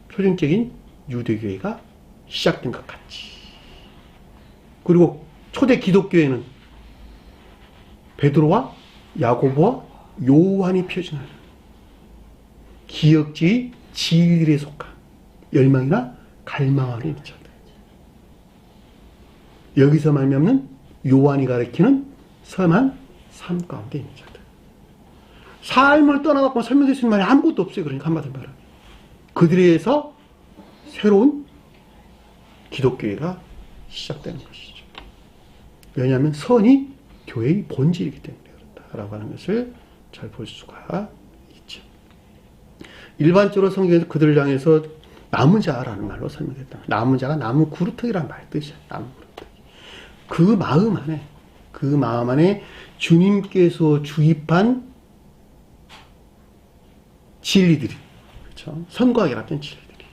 표징적인 유대교회가 시작된 것 같지. 그리고 초대 기독교회는 베드로와 야고보와 요한이 표징하는 기역지의 진리에 속한 열망이나 갈망하는 있는 자들. 여기서 말미암는 요한이 가리키는 선한 삶 가운데 있는 자들. 삶을 떠나갖고 설명될 수 있는 말이 아무것도 없어요. 그러니까 한마디로 말하면 그들에 의해서 새로운 기독교회가 시작되는 것이죠. 왜냐하면 선이 교회의 본질이기 때문에 그렇다라고 하는 것을 잘 볼 수가 있죠. 일반적으로 성경에서 그들을 향해서 남은 자라는 말로 설명했다. 남은 자가 나무 구루터기라는 말 뜻이야. 나무 구루터기. 그 마음 안에 주님께서 주입한 진리들이, 그렇죠? 선과학에 같은 진리들이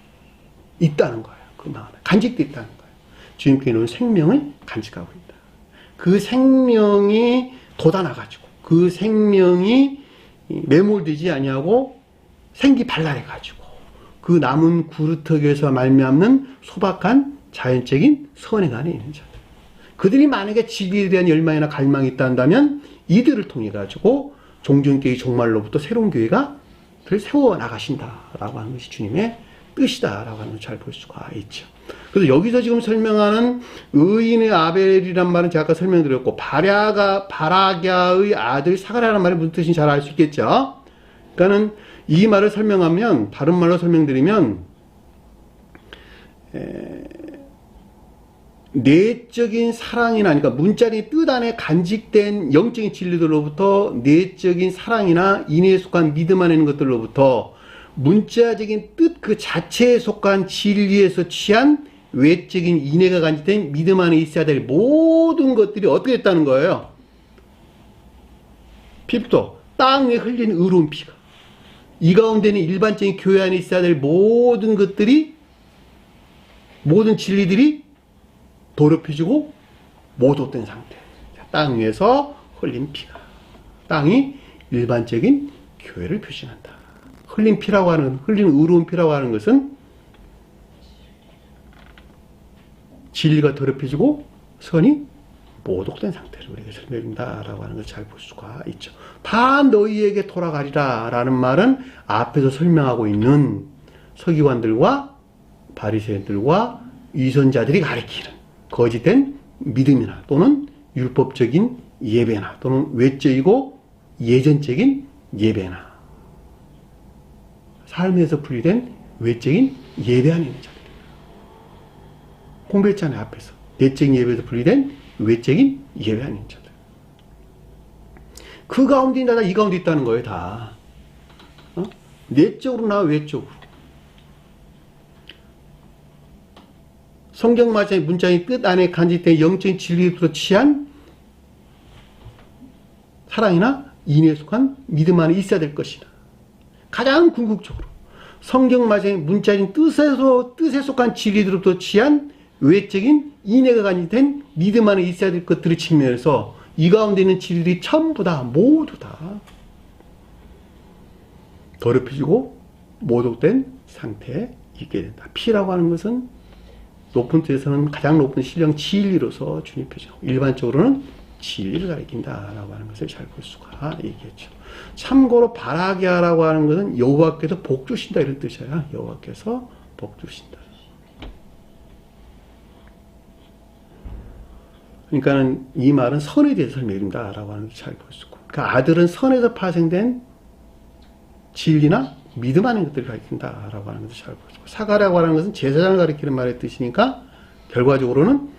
있다는 거예요. 그 마음에 간직되어 있다는 거예요. 주님께 놓은 생명을 간직하고 있다. 그 생명이 돋아나가지고 그 생명이 매몰되지 아니하고 생기 발랄해가지고 그 남은 구루터기에서 말미암는 소박한 자연적인 선행 안에 있는 자들. 그들이 만약에 진리에 대한 열망이나 갈망이 있다면 이들을 통해 가지고 종전교회 종말로부터 새로운 교회가 세워 나가신다라고 하는 것이 주님의 뜻이다라고 하는 걸 잘 볼 수가 있죠. 그래서 여기서 지금 설명하는 의인의 아벨이란 말은 제가 아까 설명드렸고, 바라갸의 아들 사가랴라는 말이 무슨 뜻인지 잘 알 수 있겠죠. 그러니까는 이 말을 설명하면, 다른 말로 설명드리면 내적인 사랑이나, 그러니까 문자의 뜻 안에 간직된 영적인 진리들로부터 내적인 사랑이나 인애에 속한 믿음 안에 있는 것들로부터 문자적인 뜻 그 자체에 속한 진리에서 취한 외적인 인애가 간직된 믿음 안에 있어야 될 모든 것들이 어떻게 됐다는 거예요? 피부터 땅 위에 흘린 의로운 피가, 이 가운데는 일반적인 교회 안에 있어야 될 모든 것들이, 모든 진리들이 더럽혀지고 모독된 상태. 땅 위에서 흘린 피가, 땅이 일반적인 교회를 표시한다. 흘린 피라고 하는, 흘린 의로운 피라고 하는 것은 진리가 더럽혀지고 선이 모독된 상태를 우리에게 설명한다라고 하는 걸 잘 볼 수가 있죠. 다 너희에게 돌아가리라 라는 말은 앞에서 설명하고 있는 서기관들과 바리새인들과 위선자들이 가리키는 거짓된 믿음이나 또는 율법적인 예배나 또는 외적이고 예전적인 예배나 삶에서 분리된 외적인 예배 안에 있는 자들입니다. 공부했잖아요. 앞에서 내적인 예배에서 분리된 외적인 예배 안에 있는 자들. 그 가운데 있다, 이 가운데 있다는 거예요. 다 내적으로나 외적으로. 성경 말씀의 문자의 뜻 안에 간직된 영적인 진리로부터 취한 사랑이나 인애에 속한 믿음 안에 있어야 될 것이나, 가장 궁극적으로 성경 말씀의 문자인 뜻에 속한 진리로부터 취한 외적인 인애가 간직된 믿음 안에 있어야 될 것들을 측면에서 이 가운데 있는 진리들이 전부 다, 모두 다 더럽혀지고 모독된 상태에 있게 된다. 피라고 하는 것은 높은 뜻에서는 가장 높은 신령 진리로서 주님 표정, 일반적으로는 진리를 가리킨다라고 하는 것을 잘 볼 수가 있겠죠. 참고로 바라기아라고 하는 것은 여호와께서 복 주신다 이런 뜻이에요. 여호와께서 복 주신다. 그러니까는 이 말은 선에 대해서 설명드린다라고 하는 것을 잘 볼 수 있고, 그러니까 아들은 선에서 파생된 진리나 믿음 하는 것들을 가리킨다라고 하는 것을 잘 보시고, 사과라고 하는 것은 제사장을 가리키는 말의 뜻이니까 결과적으로는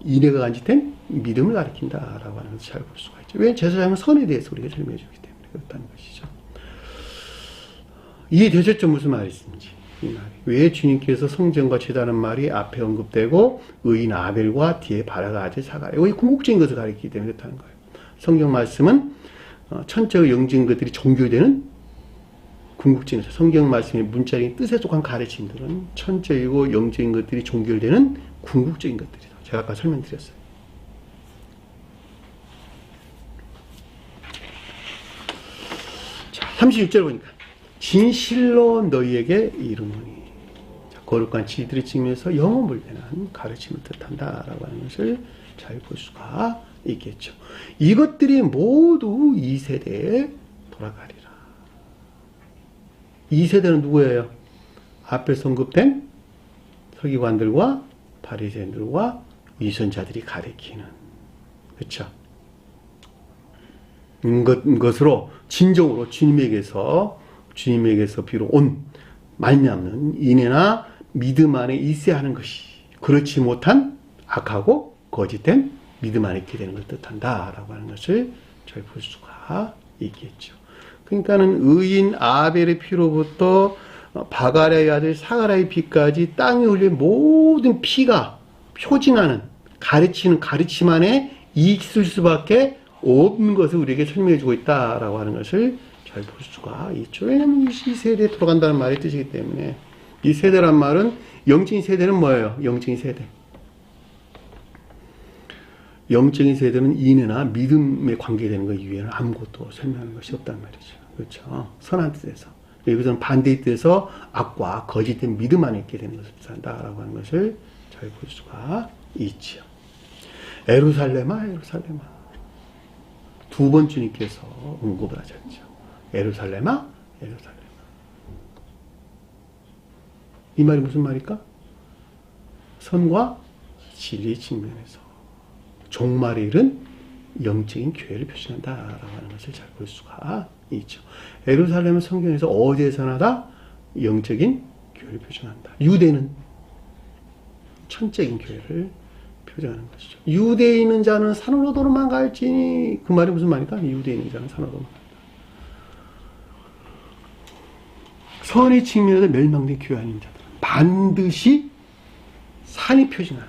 인애가 간직된 믿음을 가리킨다라고 하는 것을 잘 볼 수가 있죠. 왜? 제사장은 선에 대해서 우리가 설명해 주기 때문에 그렇다는 것이죠. 이해되셨죠? 무슨 말이 있는지. 이 말이. 왜 주님께서 성전과 제단하는 말이 앞에 언급되고 의인 아벨과 뒤에 바라가 아들 사가랴. 이 궁극적인 것을 가리키기 때문에 그렇다는 거예요. 성경 말씀은 천체의 영적인 것들이 종교되는 궁극적인 성경 말씀의 문자적인 뜻에 속한 가르침들은 천체이고 영적인 것들이 종결되는 궁극적인 것들이다. 제가 아까 설명드렸어요. 자, 36절 보니까 진실로 너희에게 이르노니, 거룩한 지들의 측면에서 영원불변한 가르침을 뜻한다라고 하는 것을 잘 볼 수가 있겠죠. 이것들이 모두 이 세대에 돌아가리라. 이 세대는 누구예요? 앞에서 언급된 서기관들과 바리새인들과 위선자들이 가리키는, 그렇죠? 것으로 진정으로 주님에게서 비록 온 말미암는 인애나 믿음 안에 있어야 하는 것이, 그렇지 못한 악하고 거짓된 믿음 안에 있게 되는 걸 뜻한다라고 하는 것을 잘 볼 수가 있겠죠. 그러니까는 의인 아벨의 피로부터 바가랴의 아들 사가랴의 피까지 땅에 흘린 모든 피가 표징하는, 가르치는 가르침 안에 있을 수밖에 없는 것을 우리에게 설명해 주고 있다라고 하는 것을 잘 볼 수가 있죠. 왜냐하면 이 세대에 들어간다는 말의 뜻이기 때문에. 이 세대란 말은, 영적인 세대는 뭐예요? 영적인 세대. 영적인 세대는 인애나 믿음에 관계되는 것 이외에는 아무것도 설명하는 것이 없단 말이죠. 그렇죠? 선한 뜻에서. 여기서는 반대의 뜻에서 악과 거짓된 믿음 안에 있게 되는 것을 뜻한다라고 하는 것을 잘 볼 수가 있죠. 예루살렘아, 예루살렘아. 두 번 주님께서 언급을 하셨죠. 예루살렘아, 예루살렘아. 이 말이 무슨 말일까? 선과 진리의 측면에서 종말에 이른 영적인 교회를 표시한다라고 하는 것을 잘 볼 수가 있죠. 예루살렘은 성경에서 어디에서나 다 영적인 교회를 표현한다. 유대는 천적인 교회를 표현하는 것이죠. 유대에 있는 자는 산으로 도망갈지니, 그 말이 무슨 말일까? 유대에 있는 자는 산으로 도망간다. 선의 측면에서 멸망된 교회 아닌 자들은 반드시 산이 표징하는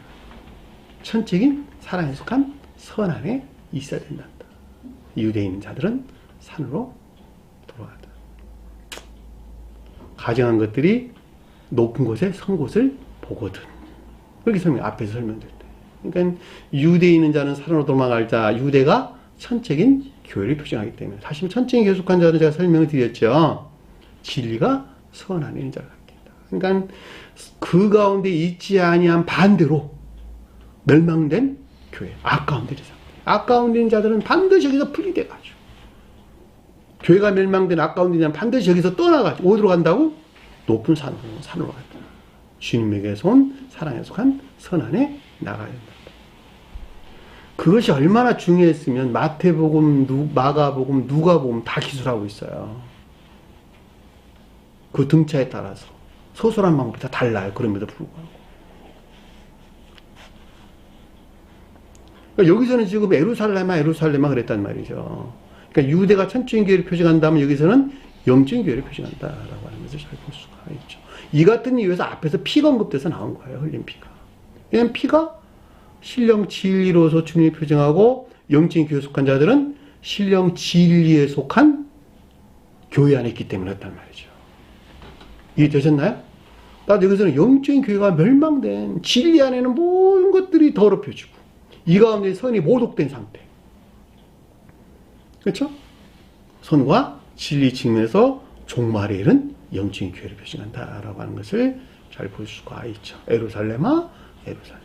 천적인 사랑에 속한 선 안에 있어야 된다. 유대에 있는 자들은 산으로 돌아간다. 가정한 것들이 높은 곳에 선 곳을 보거든. 그렇게 앞에서 설명될 때. 그러니까 유대에 있는 자는 산으로 도망갈 자, 유대가 천적인 교회를 표징하기 때문에. 다시 천적인 교회 속한 자는 제가 설명을 드렸죠. 진리가 선 안에 있는 자를 갖겠다. 그러니까 그 가운데 있지 아니한 반대로 멸망된 교회, 아까운데 있는 자들은 반드시 여기서 분리돼가지고, 교회가 멸망된 아까운데 있는 자는 반드시 여기서 떠나가지고 어디로 간다고? 높은 산으로 간다. 주님에게서 온 사랑에 속한 선 안에 나가야 된다. 그것이 얼마나 중요했으면 마태복음, 마가복음, 누가복음 다 기술하고 있어요. 그 등차에 따라서 서술한 방법이 다 달라요. 그럼에도 불구하고. 그러니까 여기서는 지금 예루살렘아, 예루살렘아 그랬단 말이죠. 그러니까 유대가 천적인 교회를 표징한다면 여기서는 영적인 교회를 표징한다라고 하는 것을 잘 볼 수가 있죠. 이 같은 이유에서 앞에서 피가 언급돼서 나온 거예요. 흘린 피가. 왜냐하면 피가 신령 진리로서 주님이 표징하고, 영적인 교회에 속한 자들은 신령 진리에 속한 교회 안에 있기 때문에 그렇단 말이죠. 이해되셨나요? 나도 여기서는 영적인 교회가 멸망된, 진리 안에는 모든 것들이 더럽혀지고 이 가운데 선이 모독된 상태. 그렇죠? 선과 진리 측면에서 종말에 이른 영적인 교회를 표시한다라고 하는 것을 잘 볼 수가 있죠. 예루살렘아, 예루살렘아.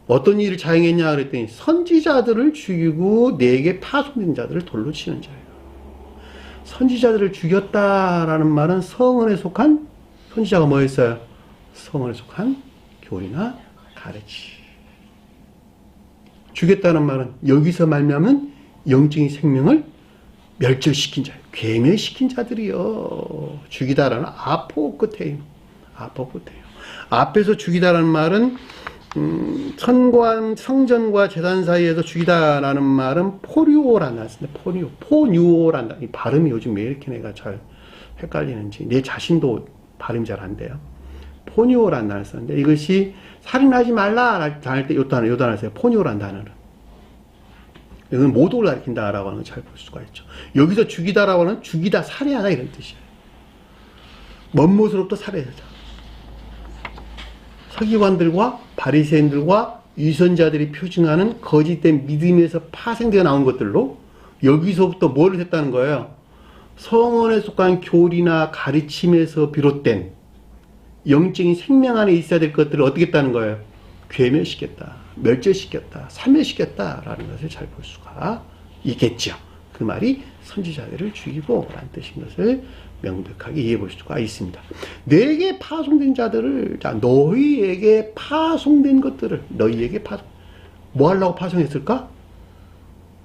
어떤 일을 자행했냐 그랬더니 선지자들을 죽이고 내게 파송된 자들을 돌로 치는 자예요. 선지자들을 죽였다라는 말은 성은에 속한, 선지자가 뭐였어요? 성은에 속한 교리나 가르치. 죽였다는 말은 여기서 말미암은 영적인 생명을 멸절시킨 자예요. 괴멸시킨 자들이요. 죽이다라는 아포 끝에요. 아포 끝에요. 앞에서 죽이다라는 말은 성전과 제단 사이에서 죽이다라는 말은 포류오라는 말씀인데, 포뉴오란다. 이 발음이 요즘 왜 이렇게 내가 잘 헷갈리는지, 내 자신도 발음이 잘 안 돼요. 포뉴오라는 단어를 썼는데, 이것이 살인하지 말라 할 때 요 단어를 써요. 포뉴오라는 단어를. 이건 모독을 가리킨다라고 하는 걸 잘 볼 수가 있죠. 여기서 죽이다라고 하는 죽이다, 살해하다 이런 뜻이에요. 먼 모습으로부터 살해하자. 서기관들과 바리새인들과 위선자들이 표징하는 거짓된 믿음에서 파생되어 나온 것들로 여기서부터 뭐를 했다는 거예요? 성원에 속한 교리나 가르침에서 비롯된 영적인 생명 안에 있어야 될 것들을 어떻게 했다는 거예요? 괴멸시켰다, 멸절시켰다, 사멸시켰다라는 것을 잘 볼 수가 있겠죠. 그 말이 선지자들을 죽이고 라는 뜻인 것을 명백하게 이해해 볼 수가 있습니다. 내게 파송된 자들을, 자, 너희에게 파송된 것들을, 너희에게 뭐 하려고 파송했을까?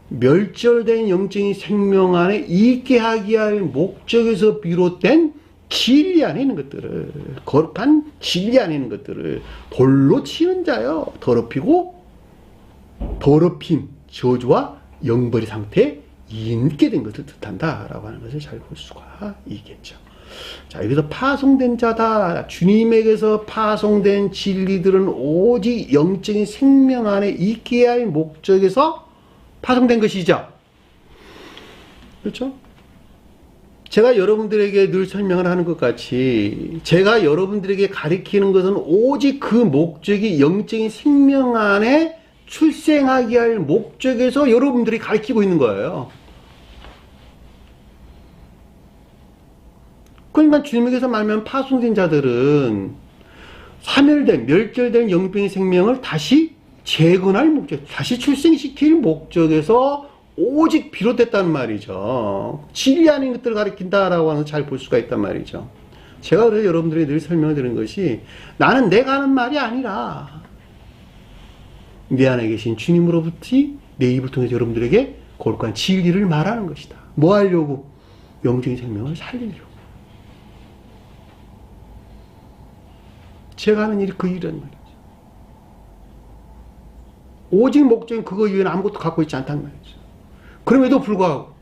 멸절된 영적인 생명 안에 있게 하기 할 목적에서 비롯된 진리 안에 있는 것들을, 거룩한 진리 안에 있는 것들을 돌로 치는 자여, 더럽히고 더럽힘, 저주와 영벌의 상태에 있게 된 것을 뜻한다라고 하는 것을 잘 볼 수가 있겠죠. 자, 여기서 파송된 자다. 주님에게서 파송된 진리들은 오직 영적인 생명 안에 있게 할 목적에서 파송된 것이죠. 그렇죠? 제가 여러분들에게 늘 설명을 하는 것 같이 제가 여러분들에게 가르치는 것은 오직 그 목적이 영적인 생명 안에 출생하게 할 목적에서 여러분들이 가르치고 있는 거예요. 그러니까 주님에게서 말하면 파송된 자들은 사멸된, 멸절된 영적인 생명을 다시 재건할 목적, 다시 출생시킬 목적에서 오직 비롯됐다는 말이죠. 진리 아닌 것들을 가리킨다라고 하는 잘 볼 수가 있단 말이죠. 제가 그래서 여러분들에게 늘 설명을 드리는 것이 나는 내가 하는 말이 아니라 내 안에 계신 주님으로부터 내 입을 통해서 여러분들에게 거룩한 진리를 말하는 것이다. 뭐 하려고? 영적인 생명을 살리려고. 제가 하는 일이 그 일이란 말이죠. 오직 목적인 그거 이외에는 아무것도 갖고 있지 않단 말이죠. 그럼에도 불구하고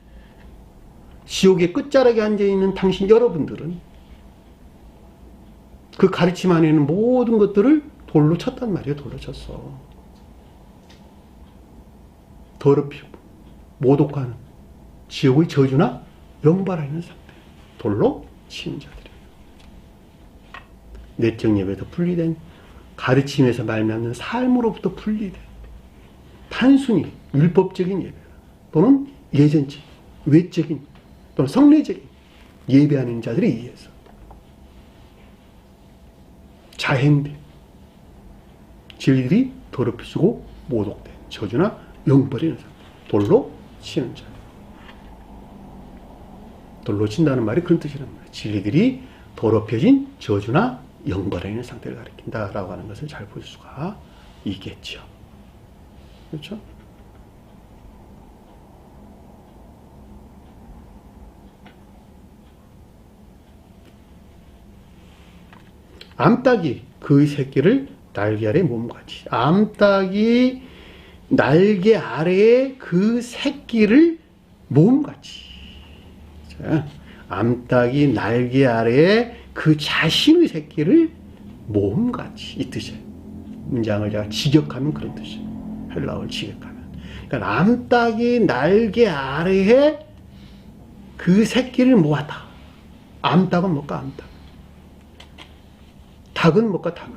지옥의 끝자락에 앉아있는 당신 여러분들은 그 가르침 안에 있는 모든 것들을 돌로 쳤단 말이에요. 돌로 쳤어. 더럽히고 모독하는 지옥의 저주나 영발하는 상태, 돌로 치는 자들이에요. 내적 예배에서 분리된, 가르침에서 말미암는 삶으로부터 분리된 단순히 율법적인 예배 또는 예전적, 외적인 또는 성례적인 예배하는 자들에 의해서 자행된 진리들이 더럽히고 모독된 저주나 영버리는 사람, 돌로 치는 자. 돌로 친다는 말이 그런 뜻이란 말이에요. 진리들이 더럽혀진 저주나 영버리는 상태를 가리킨다라고 하는 것을 잘 볼 수가 있겠죠. 그렇죠? 암탉이 그 새끼를 날개 아래 몸같이, 암탉이 날개 아래에 그 새끼를 몸같이, 자, 암탉이 날개 아래에 그 자신의 새끼를 몸같이, 이 뜻이에요. 문장을 제가 직역하면 그런 뜻이에요. 헬라어를 직역하면. 그러니까 암탉이 날개 아래에 그 새끼를 모았다. 암탉은 뭘까? 암탉. 닭은 뭘까? 닭은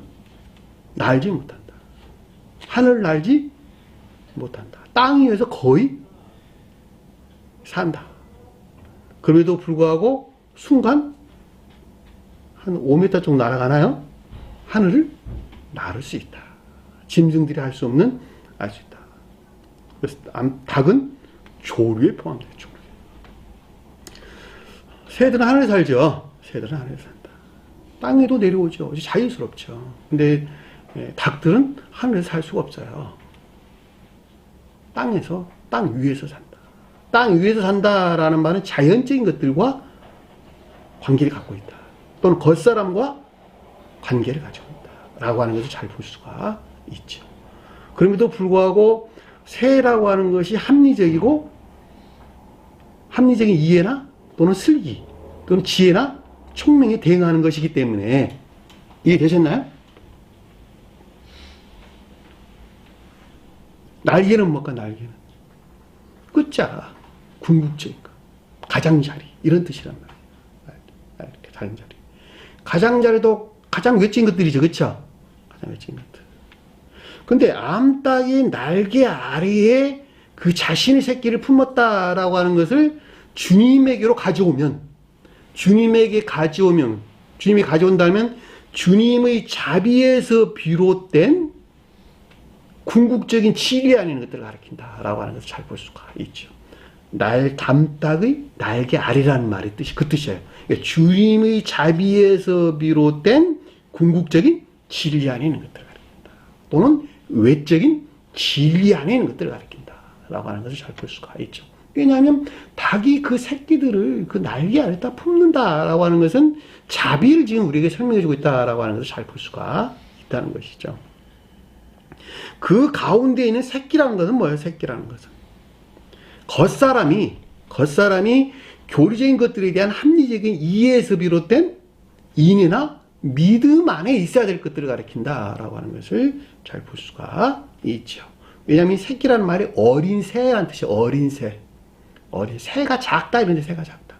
날지 못한다. 하늘 날지 못한다. 땅 위에서 거의 산다. 그럼에도 불구하고 순간 한 5m 정도 날아가나요? 하늘을 날을 수 있다. 짐승들이 할 수 없는 알 수 있다. 그래서 닭은 조류에 포함돼요. 조류. 새들은 하늘에 살죠. 새들은 하늘에 산다. 땅에도 내려오죠. 자유스럽죠. 근데 닭들은 하늘에서 살 수가 없어요. 땅 위에서 산다. 땅 위에서 산다라는 말은 자연적인 것들과 관계를 갖고 있다. 또는 겉사람과 관계를 가지고 있다. 라고 하는 것을 잘 볼 수가 있죠. 그럼에도 불구하고 새라고 하는 것이 합리적인 이해나 또는 슬기 또는 지혜나 총명에 대응하는 것이기 때문에 이해되셨나요? 날개는 뭘까? 날개는 끝자, 궁극적인 것, 가장자리 이런 뜻이란 말이에요. 이렇게 가장자리. 가장자리도 가장 외적인 것들이죠, 그렇죠? 가장 외적인 것들. 근데 암탉이 날개 아래에 그 자신의 새끼를 품었다라고 하는 것을 주님에게로 가져오면, 주님이 가져온다면 주님의 자비에서 비롯된 궁극적인 진리 아닌 것들을 가리킨다라고 하는 것을 잘 볼 수가 있죠. 암탉의 날개 아래라는 말의 뜻이 그 뜻이에요. 그러니까 주님의 자비에서 비롯된 궁극적인 진리 안에 있는 것들을 가리킨다. 또는 외적인 진리 안에 있는 것들을 가리킨다라고 하는 것을 잘 볼 수가 있죠. 왜냐하면 닭이 그 새끼들을 그 날개 아래다 품는다라고 하는 것은 자비를 지금 우리에게 설명해주고 있다라고 하는 것을 잘 볼 수가 있다는 것이죠. 그 가운데 있는 새끼라는 것은 뭐예요? 새끼라는 것은 겉사람이 교리적인 것들에 대한 합리적인 이해에서 비롯된 인내나 믿음 안에 있어야 될 것들을 가리킨다라고 하는 것을 잘 볼 수가 있죠. 왜냐하면 새끼라는 말이 어린 새라는 뜻이에요. 어린 새. 새가 작다 이런데 새가 작다.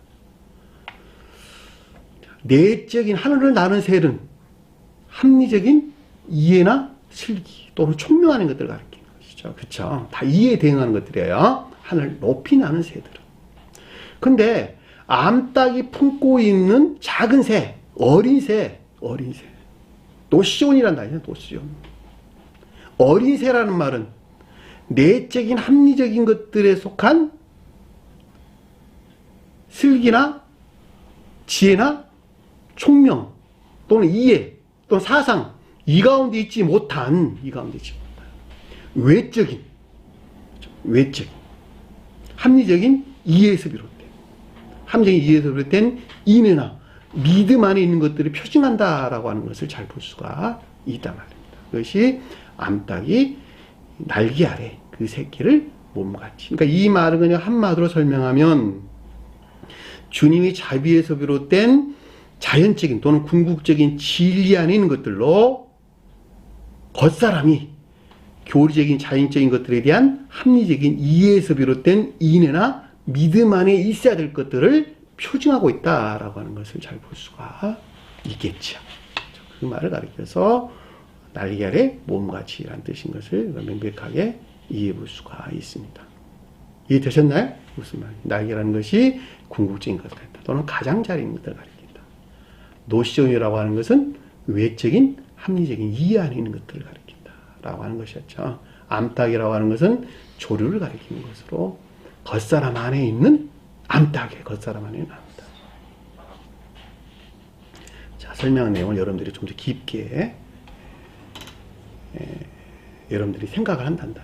내적인 하늘을 나는 새는 합리적인 이해나 슬기 또는 총명하는 것들을 가리키는 것이죠. 그렇죠? 다 이해에 대응하는 것들이에요. 하늘 높이 나는 새들은. 근데 암탉이 품고 있는 작은 새, 어린 새. 노시온이란 말이죠. 노시온. 어린 새라는 말은 내적인 합리적인 것들에 속한 슬기나 지혜나 총명 또는 이해 또는 사상 이 가운데 있지 못한 외적인 합리적인 이해에서 비롯된 인내나 믿음 안에 있는 것들을 표징한다라고 하는 것을 잘 볼 수가 있단 말입니다. 그것이 암탉이 날개 아래 그 새끼를 몸같이. 그러니까 이 말은 그냥 한마디로 설명하면 주님이 자비에서 비롯된 자연적인 또는 궁극적인 진리 안에 있는 것들로 겉사람이 교리적인 자연적인 것들에 대한 합리적인 이해에서 비롯된 인내나 믿음 안에 있어야 될 것들을 표징하고 있다라고 하는 것을 잘 볼 수가 있겠죠. 그 말을 가리켜서 날개 아래 몸같이라는 뜻인 것을 명백하게 이해해 볼 수가 있습니다. 이해되셨나요? 무슨 말이에요? 날개라는 것이 궁극적인 것을 가리킨다. 또는 가장자리인 것들을 가리킨다. 노시온이라고 하는 것은 외적인 합리적인 이해 안에 있는 것들을 가리킨다 라고 하는 것이었죠. 암탉이라고 하는 것은 조류를 가리키는 것으로 겉사람 안에 있는 암탉이에요. 겉사람 안에 있는 암탉. 자, 설명한 내용을 여러분들이 좀 더 깊게 여러분들이 생각을 한다면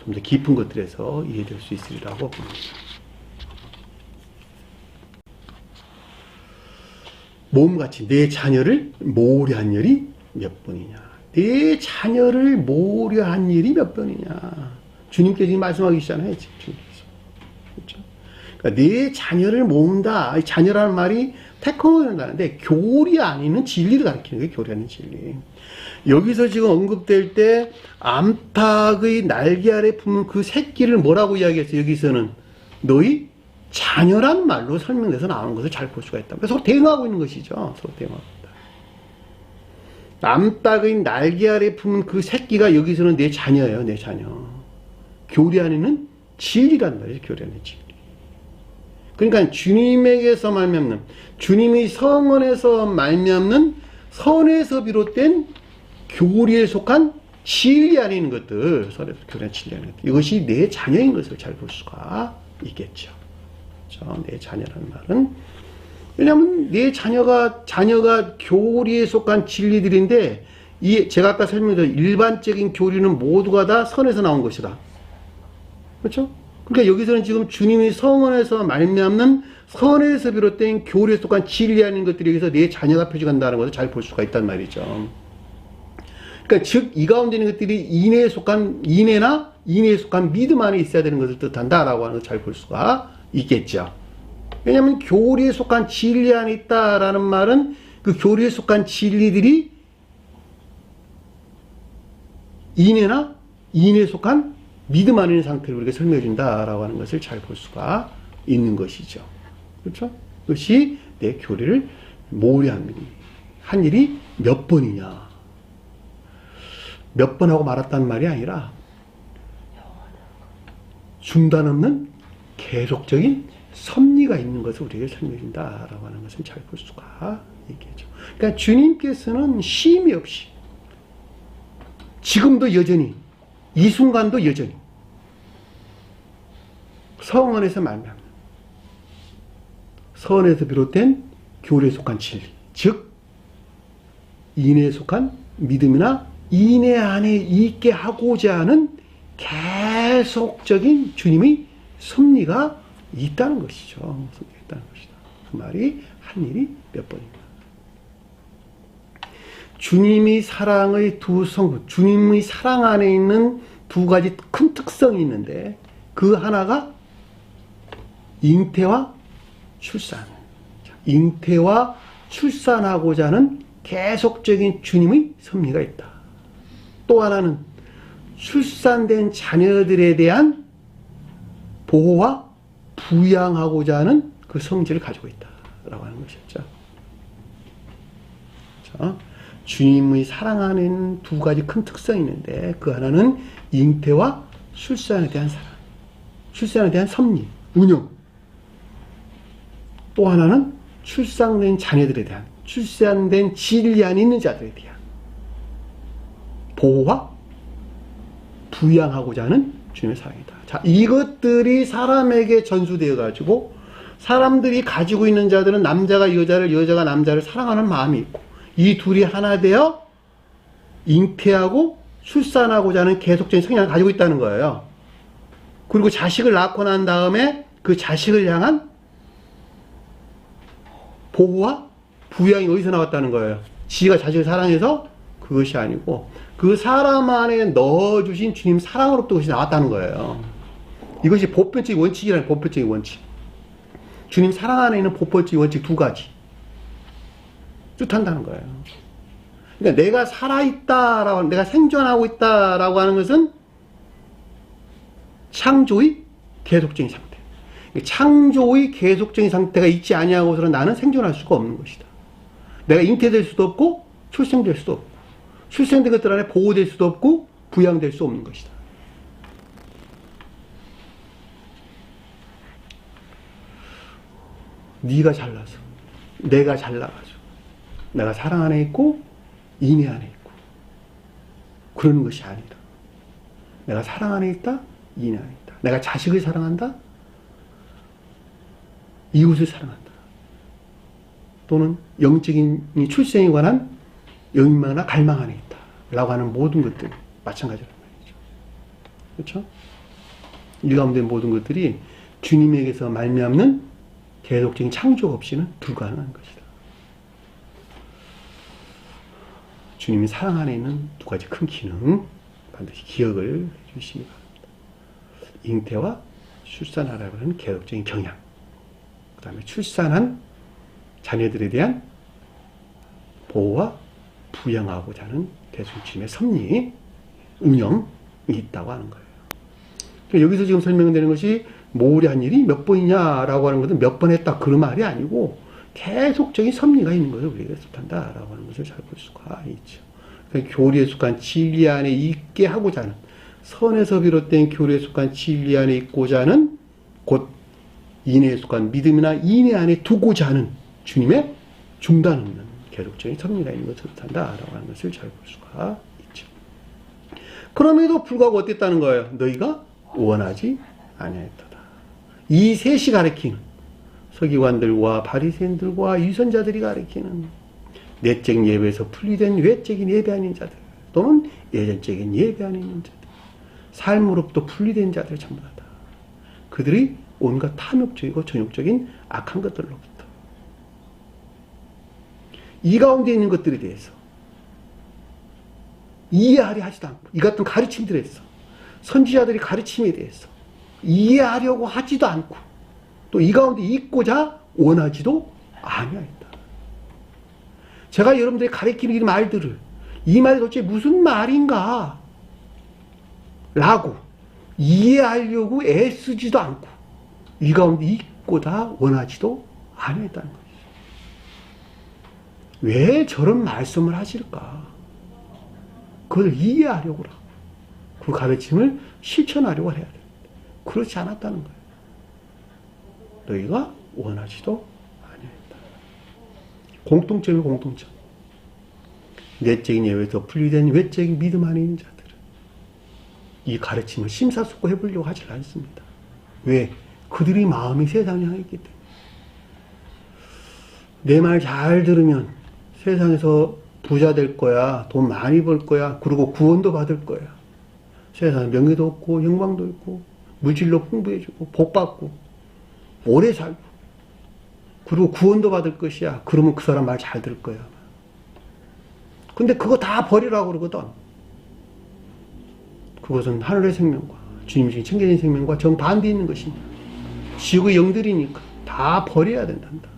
좀 더 깊은 것들에서 이해될 수 있으리라고 봅니다. 몸같이 내 자녀를 모으려 한 일이 몇 번이냐. 내 자녀를 모으려 한 일이 몇 번이냐. 주님께서 지금 말씀하고 계시잖아요. 주님께서. 그렇죠? 그러니까 내 자녀를 모은다. 자녀라는 말이 테크노로지인데 교리 안에 있는 진리를 가리키는 거예요. 교리 안에 있는 진리. 여기서 지금 언급될 때 암탉의 날개 아래 품은 그 새끼를 뭐라고 이야기했어요? 여기서는 너희 자녀란 말로 설명돼서 나오는 것을 잘 볼 수가 있다. 서로 대응하고 있는 것이죠. 서로 대응하고 있다. 암탉의 날개 아래 품은 그 새끼가 여기서는 내 자녀예요. 내 자녀. 교리 안에는 진리란 말이죠. 교리 안에 진리. 그러니까 주님에게서 말미암는 주님의 성원에서 말미암는 선에서 비롯된 교리에 속한 진리 안에 있는 것들, 선에서 교리 안에 진리 안에 있는 것들, 이것이 내 자녀인 것을 잘 볼 수가 있겠죠. 그렇죠? 내 자녀라는 말은 왜냐하면 내 자녀가 교리에 속한 진리들인데 제가 아까 설명드린 일반적인 교리는 모두가 다 선에서 나온 것이다. 그렇죠? 그러니까 여기서는 지금 주님이 성원에서 말미암는 선에서 비롯된 교리에 속한 진리 아닌 것들이 여기서 내 자녀가 표시한다는 것을 잘 볼 수가 있단 말이죠. 그러니까 즉 이 가운데 있는 것들이 인애에 속한 믿음 안에 있어야 되는 것을 뜻한다라고 하는 것을 잘 볼 수가 있겠죠. 왜냐하면 교리에 속한 진리 안에 있다라는 말은 그 교리에 속한 진리들이 인애에 속한 믿음 안에 있는 상태를 우리가 설명해 준다라고 하는 것을 잘 볼 수가 있는 것이죠. 그렇죠? 그것이 내 교리를 모호한 일이 몇 번이냐. 몇 번 하고 말았단 말이 아니라 중단 없는 계속적인 섭리가 있는 것을 우리에게 설명해 준다라고 하는 것을 잘 볼 수가 있겠죠. 그러니까 주님께서는 쉼이 없이 지금도 여전히 이 순간도 여전히 성원에서 말미암는 선에서 비롯된 교리에 속한 진리, 즉 인애에 속한 믿음이나 인애 안에 있게 하고자 하는 계속적인 주님의 섭리가 있다는 것이죠. 섭리가 있다는 것이다. 그 말이 한 일이 몇 번입니다. 주님의 사랑의 두 성분, 주님의 사랑 안에 있는 두 가지 큰 특성이 있는데 그 하나가 잉태와 출산. 잉태와 출산하고자 하는 계속적인 주님의 섭리가 있다. 또 하나는 출산된 자녀들에 대한 보호와 부양하고자 하는 그 성질을 가지고 있다라고 하는 것이었죠. 자, 주님의 사랑 안에 있는 두 가지 큰 특성이 있는데 그 하나는 잉태와 출산에 대한 사랑, 출산에 대한 섭리, 운영. 또 하나는 출산된 자녀들에 대한, 출산된 진리 안에 있는 자들에 대한 보호와 부양하고자 하는 주님의 사랑이다. 자, 이것들이 사람에게 전수되어 가지고 사람들이 가지고 있는 자들은 남자가 여자를, 여자가 남자를 사랑하는 마음이 있고 이 둘이 하나 되어 잉태하고 출산하고자 하는 계속적인 성향을 가지고 있다는 거예요. 그리고 자식을 낳고 난 다음에 그 자식을 향한 보호와 부양이 어디서 나왔다는 거예요? 지가 자식을 사랑해서 그것이 아니고 그 사람 안에 넣어주신 주님 사랑으로부터 그것이 나왔다는 거예요. 이것이 보편적인 원칙이라는 보편적인 원칙. 주님 사랑 안에 있는 보편적인 원칙 두 가지. 뜻한다는 거예요. 그러니까 내가 살아있다라고, 내가 생존하고 있다라고 하는 것은 창조의 계속적인 상태. 창조의 계속적인 상태가 있지 아니하고서는 나는 생존할 수가 없는 것이다. 내가 잉태될 수도 없고 출생될 수도 없고 출생된 것들 안에 보호될 수도 없고 부양될 수 없는 것이다. 네가 잘나서 내가 잘나가지고 내가 사랑 안에 있고 인애 안에 있고 그러는 것이 아니다. 내가 사랑 안에 있다, 인애 안에 있다. 내가 자식을 사랑한다, 이웃을 사랑한다. 또는 영적인 출생에 관한 욕망이나 갈망 안에 있다. 라고 하는 모든 것들 마찬가지란 말이죠. 그렇죠? 이 가운데 모든 것들이 주님에게서 말미암는 계속적인 창조 없이는 불가능한 것이다. 주님이 사랑 안에 있는 두 가지 큰 기능 반드시 기억을 해주시기 바랍니다. 잉태와 출산하라고 하는 계속적인 경향, 그 다음에 출산한 자녀들에 대한 보호와 부양하고자 하는 대중주님의 섭리, 운영이 있다고 하는 거예요. 그러니까 여기서 지금 설명되는 것이 모으려한 일이 몇 번이냐라고 하는 것은 몇 번 했다 그런 말이 아니고 계속적인 섭리가 있는 것을 우리가 뜻한다라고 하는 것을 잘 볼 수가 있죠. 그러니까 교리에 속한 진리 안에 있게 하고자 하는, 선에서 비롯된 교리에 속한 진리 안에 있고자 하는, 곧 인애에 속한 믿음이나 인애 안에 두고자 하는 주님의 중단 없는 계속적인 섭리가 있는 것을 뜻한다라고 하는 것을 잘 볼 수가 있죠. 그럼에도 불구하고 어땠다는 거예요? 너희가 원하지 아니하였다. 이 셋이 가리키는, 서기관들과 바리새인들과 유선자들이 가리키는 내적 예배에서 분리된 외적인 예배 아닌 자들, 또는 예전적인 예배 안에 있는 자들, 삶으로부터 분리된 자들 전부 다 그들이 온갖 탐욕적이고 전욕적인 악한 것들로부터. 이 가운데 있는 것들에 대해서 이해하려 하지도 않고, 이 같은 가르침들에 대해서, 선지자들이 가르침에 대해서 이해하려고 하지도 않고, 또 이 가운데 있고자 원하지도 아니하였다. 제가 여러분들이 가르치는 이 말들을, 이 말이 도대체 무슨 말인가 라고 이해하려고 애쓰지도 않고, 이 가운데 있고자 원하지도 아니했다는 거죠. 왜 저런 말씀을 하실까? 그걸 이해하려고 하고, 그 가르침을 실천하려고 해야 돼. 그렇지 않았다는 거예요. 너희가 원하지도 아니했다. 공통점이 공통점. 내적인 예외에서 분리된 외적인 믿음 안에 있는 자들은 이 가르침을 심사숙고해 보려고 하지 않습니다. 왜? 그들이 마음이 세상을 향해 있기 때문에. 내 말 잘 들으면 세상에서 부자 될 거야, 돈 많이 벌 거야, 그리고 구원도 받을 거야. 세상에 명예도 없고 영광도 있고 물질로 풍부해지고 복 받고 오래 살고, 그리고 구원도 받을 것이야. 그러면 그 사람 말 잘 들을 거야. 근데 그거 다 버리라고 그러거든. 그것은 하늘의 생명과 주님이 챙겨진 생명과 정반대에 있는 것입니다. 지옥의 영들이니까 다 버려야 된단다.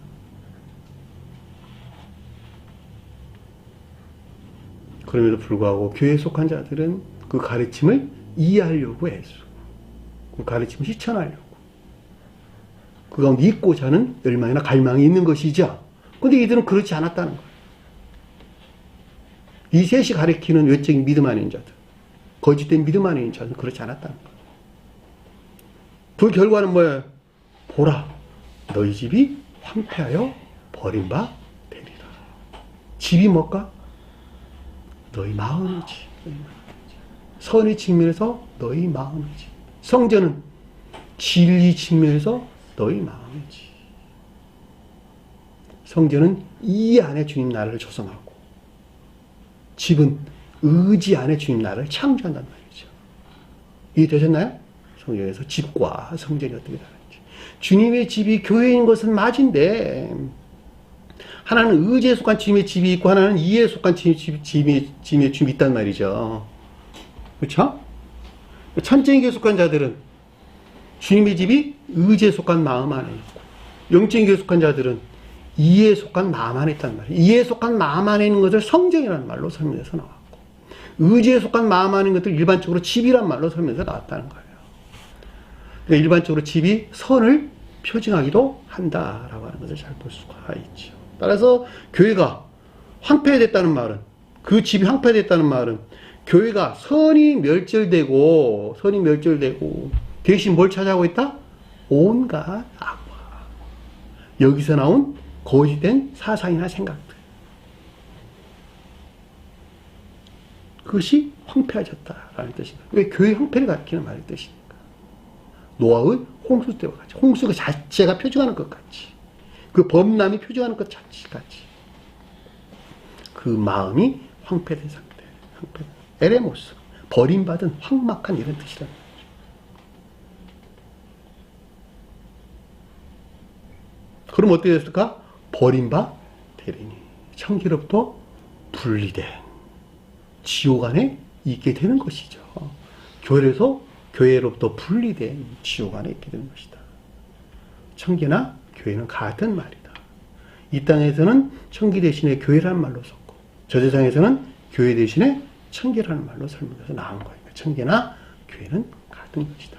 그럼에도 불구하고 교회에 속한 자들은 그 가르침을 이해하려고 애쓰고, 그 가르침을 실천하려고, 그 가운데 있고자 하는 열망이나 갈망이 있는 것이죠. 근데 이들은 그렇지 않았다는 거예요. 이 셋이 가리키는 외적인 믿음 안에 있는 자들, 거짓된 믿음 안에 있는 자들은 그렇지 않았다는 거예요. 그 결과는 뭐예요? 보라, 너희 집이 황폐하여 버린 바 되리라. 집이 뭘까? 너희 마음이지. 선의 측면에서 너희 마음이지. 성전은 진리 측면에서 너희 마음이지. 성전은 이 안에 주님 나라를 조성하고, 집은 의지 안에 주님 나라를 창조한단 말이죠. 이해되셨나요? 성경에서 집과 성전이 어떻게 다른지. 주님의 집이 교회인 것은 맞은데, 하나는 의지에 속한 주님의 집이 있고, 하나는 이에 속한 주님의 집이 있단 말이죠. 그렇죠? 천정에게 속한 자들은 주님의 집이 의지에 속한 마음 안에 있고, 영적에게 속한 자들은 이에 속한 마음 안에 있단 말이에요. 이에 속한 마음 안에 있는 것을 성정이라는 말로 설명해서 나왔고, 의지에 속한 마음 안에 있는 것들 일반적으로 집이란 말로 설명해서 나왔다는 거예요. 그러니까 일반적으로 집이 선을 표징하기도 한다라고 하는 것을 잘 볼 수가 있죠. 따라서 교회가 황폐됐다는 말은, 그 집이 황폐됐다는 말은 교회가 선이 멸절되고 대신 뭘 찾아가고 있다? 온갖 악과, 여기서 나온 거짓된 사상이나 생각들, 그것이 황폐해졌다라는 뜻입니다. 왜? 교회 황폐를 가리키는 말의 뜻이니까. 노아의 홍수 때와 같이, 홍수가 자체가 표징하는 것 같이, 그 범람이 표징하는 것 같이, 그 마음이 황폐된 상태, 에레모스, 버림받은 황막한 이런 뜻이란 말이죠. 그럼 어떻게 됐을까? 버림바 되리니, 천기로부터 분리된 지옥 안에 있게 되는 것이죠. 교회로부터 분리된 지옥 안에 있게 되는 것이다. 천기나 교회는 같은 말이다. 이 땅에서는 천기 대신에 교회라는 말로 썼고, 저 세상에서는 교회 대신에 천기라는 말로 설명해서 나온 거예요. 천기나 교회는 같은 것이다.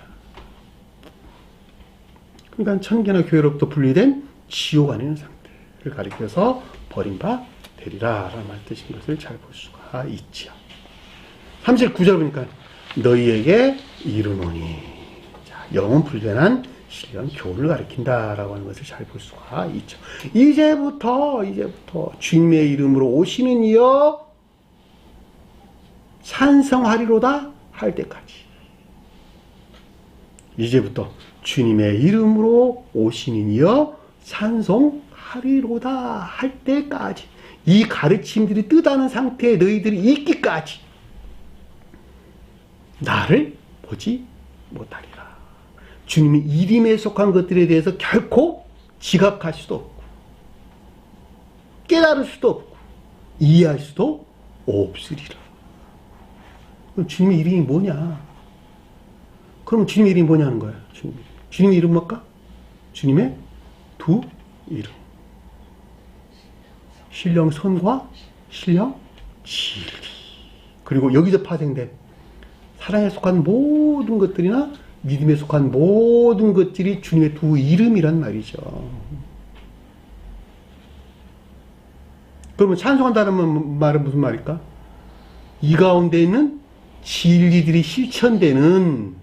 그러니까 천기나 교회로부터 분리된 지옥 안에 있는 상태를 가리켜서 버림바 되리라 라는 말 뜻인 것을 잘 볼 수가 있죠. 39절 보니까 너희에게 이르노니, 자, 영원 불변한 신령 교훈을 가리킨다라고 하는 것을 잘 볼 수가 있죠. 이제부터 주님의 이름으로 오시는 이여 찬성하리로다 할 때까지, 이제부터 주님의 이름으로 오시는 이여 찬송하리로다 할 때까지, 이 가르침들이 뜻하는 상태에 너희들이 있기까지 나를 보지 못하리라. 주님의 이름에 속한 것들에 대해서 결코 지각할 수도 없고 깨달을 수도 없고 이해할 수도 없으리라. 그럼 주님의 이름이 뭐냐? 그럼 주님의 이름이 뭐냐는 거야. 주님의 이름 뭘까? 주님의 두 이름. 신령 선과 신령 진리. 그리고 여기서 파생된 사랑에 속한 모든 것들이나 믿음에 속한 모든 것들이 주님의 두 이름이란 말이죠. 그러면 찬송한다는 말은 무슨 말일까? 이 가운데 있는 진리들이 실천되는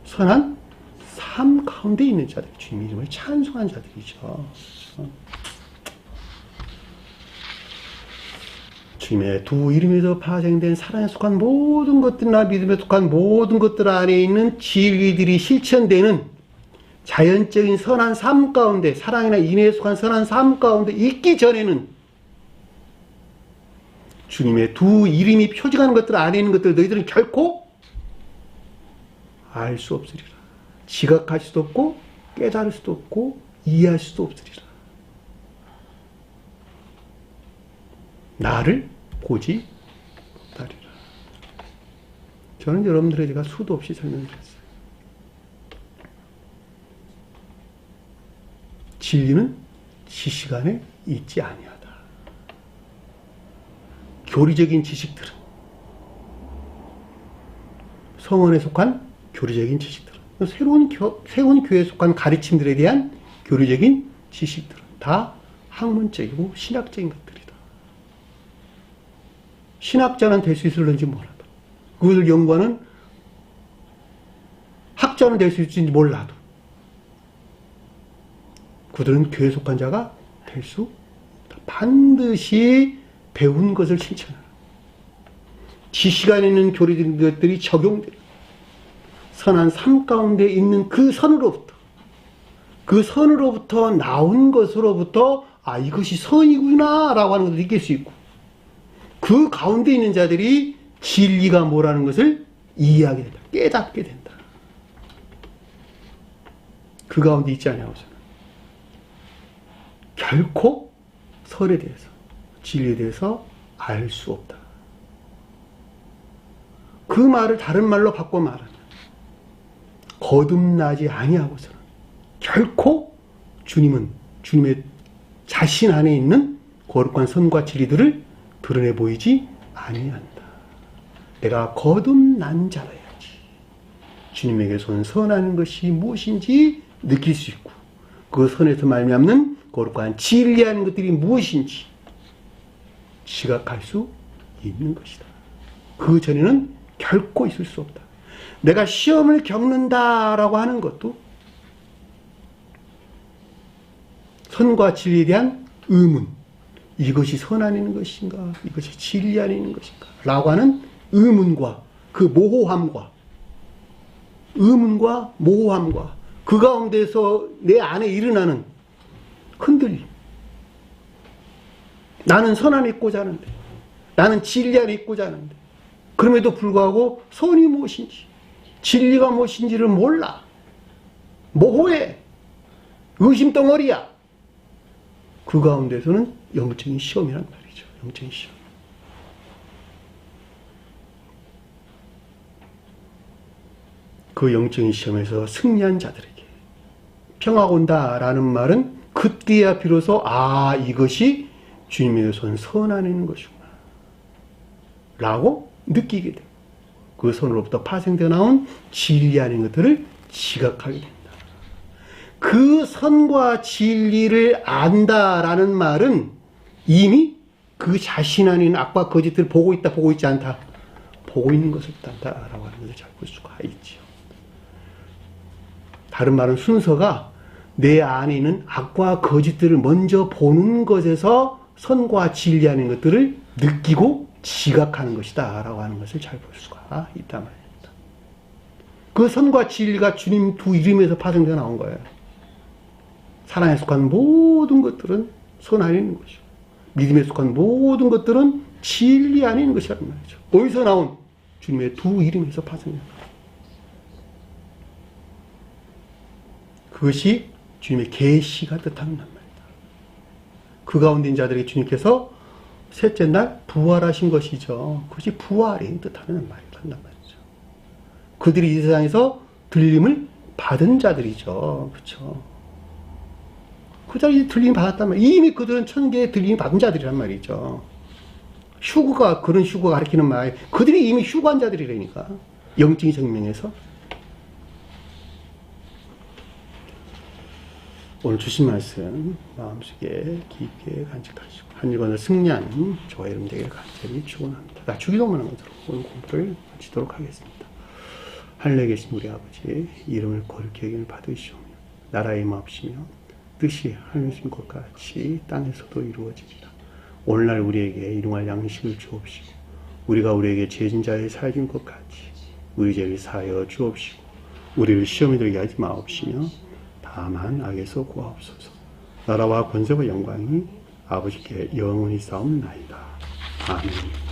선한 삶 가운데 있는 자들, 주님의 이름을 찬송한 자들이죠. 주님의 두 이름에서 파생된 사랑에 속한 모든 것들이나 믿음에 속한 모든 것들 안에 있는 진리들이 실천되는 자연적인 선한 삶 가운데, 사랑이나 인애에 속한 선한 삶 가운데 있기 전에는 주님의 두 이름이 표징하는 것들 안에 있는 것들 너희들은 결코 알 수 없으리라. 지각할 수도 없고 깨달을 수도 없고 이해할 수도 없으리라. 나를 보지 못하리라. 저는 여러분들에게 제가 수도 없이 설명드렸어요. 진리는 지식 안에 있지 아니하다. 교리적인 지식들은, 성언에 속한 교리적인 지식들은, 새로운 교회에 속한 가르침들에 대한 교리적인 지식들은 다 학문적이고 신학적인 것들이다. 신학자는 될 수 있을는지 몰라도, 그것을 연구하는 학자는 될 수 있을지 몰라도 그들은 교회에 속한 자가 될 수 없다. 반드시 배운 것을 실천하는, 지식 안에 있는 교리적인 것들이 적용되는 선한 삶 가운데 있는 그 선으로부터 나온 것으로부터 이것이 선이구나 라고 하는 것을 느낄 수 있고, 그 가운데 있는 자들이 진리가 뭐라는 것을 이해하게 된다. 깨닫게 된다. 그 가운데 있지 않냐고서는 결코 선에 대해서, 진리에 대해서 알 수 없다. 그 말을 다른 말로 바꿔 말하면 거듭나지 아니하고서는 결코 주님의 자신 안에 있는 거룩한 선과 진리들을 드러내 보이지 아니한다. 내가 거듭난 자라야지 주님에게서 온 선하는 것이 무엇인지 느낄 수 있고, 그 선에서 말미암는 거룩한 진리하는 것들이 무엇인지 지각할 수 있는 것이다. 그 전에는 결코 있을 수 없다. 내가 시험을 겪는다라고 하는 것도 선과 진리에 대한 의문, 이것이 선 안에 있는 것인가, 이것이 진리 안에 있는 것인가 라고 하는 의문과 그 모호함과, 의문과 모호함과 그 가운데서 내 안에 일어나는 흔들림. 나는 선 안에 있고자 하는데, 나는 진리 안에 있고자 하는데, 그럼에도 불구하고 선이 무엇인지, 진리가 무엇인지를 몰라. 모호해. 의심덩어리야. 그 가운데서는 영적인 시험이란 말이죠. 영적인 시험. 그 영적인 시험에서 승리한 자들에게 평화가 온다라는 말은 그때야 비로소 이것이 주님에게서 온 선 안에 있는 것이구나 라고 느끼게 돼요. 그 선으로부터 파생되어 나온 진리 아닌 것들을 지각하게 된다. 그 선과 진리를 안다라는 말은 이미 그 자신 안에 있는 악과 거짓들을 보고 있다, 보고 있지 않다, 보고 있는 것을 뜻한다라고 하는 것을 잘 볼 수가 있지요. 다른 말은 순서가 내 안에 있는 악과 거짓들을 먼저 보는 것에서 선과 진리 아닌 것들을 느끼고 지각하는 것이다 라고 하는 것을 잘 볼 수가 있단 말입니다. 그 선과 진리가 주님 두 이름에서 파생되어 나온 거예요. 사랑에 속한 모든 것들은 선 안에 있는 것이고, 믿음에 속한 모든 것들은 진리 안에 있는 것이란 말이죠. 어디서 나온? 주님의 두 이름에서 파생된 거예요. 그것이 주님의 계시가 뜻하는 말이다. 그 가운데 있는 자들에게 주님께서 셋째 날 부활하신 것이죠. 그것이 부활이 뜻하는 말이란 말이죠. 그들이 이 세상에서 들림을 받은 자들이죠. 그렇죠? 그 자들이 들림을 받았단 말이에요. 이미 그들은 천계에 들림을 받은 자들이란 말이죠. 휴거가 그런 휴거가 가리키는 말. 그들이 이미 휴거한 자들이라니까. 영적인 생명에서. 오늘 주신 말씀 마음속에 깊게 간직하시고 한 주간을 승리하는 저와 여러분 되길 간절히 축원합니다. 나 주기도문하는 것으로 오늘 공부를 마치도록 하겠습니다. 하늘에 계신 우리 아버지 이름을 거룩히 여김을 받으시오며 나라의 임하옵시며 뜻이 하늘에신 것 같이 땅에서도 이루어집니다. 오늘날 우리에게 일용할 양식을 주옵시고 우리가 우리에게 죄진 자의 사해준 것 같이 우리 죄를 사하여 주옵시고 우리를 시험에 들게 하지 마옵시며 다만 악에서 구하옵소서. 나라와 권세와 영광이 아버지께 영원히 싸움나이다. 아멘.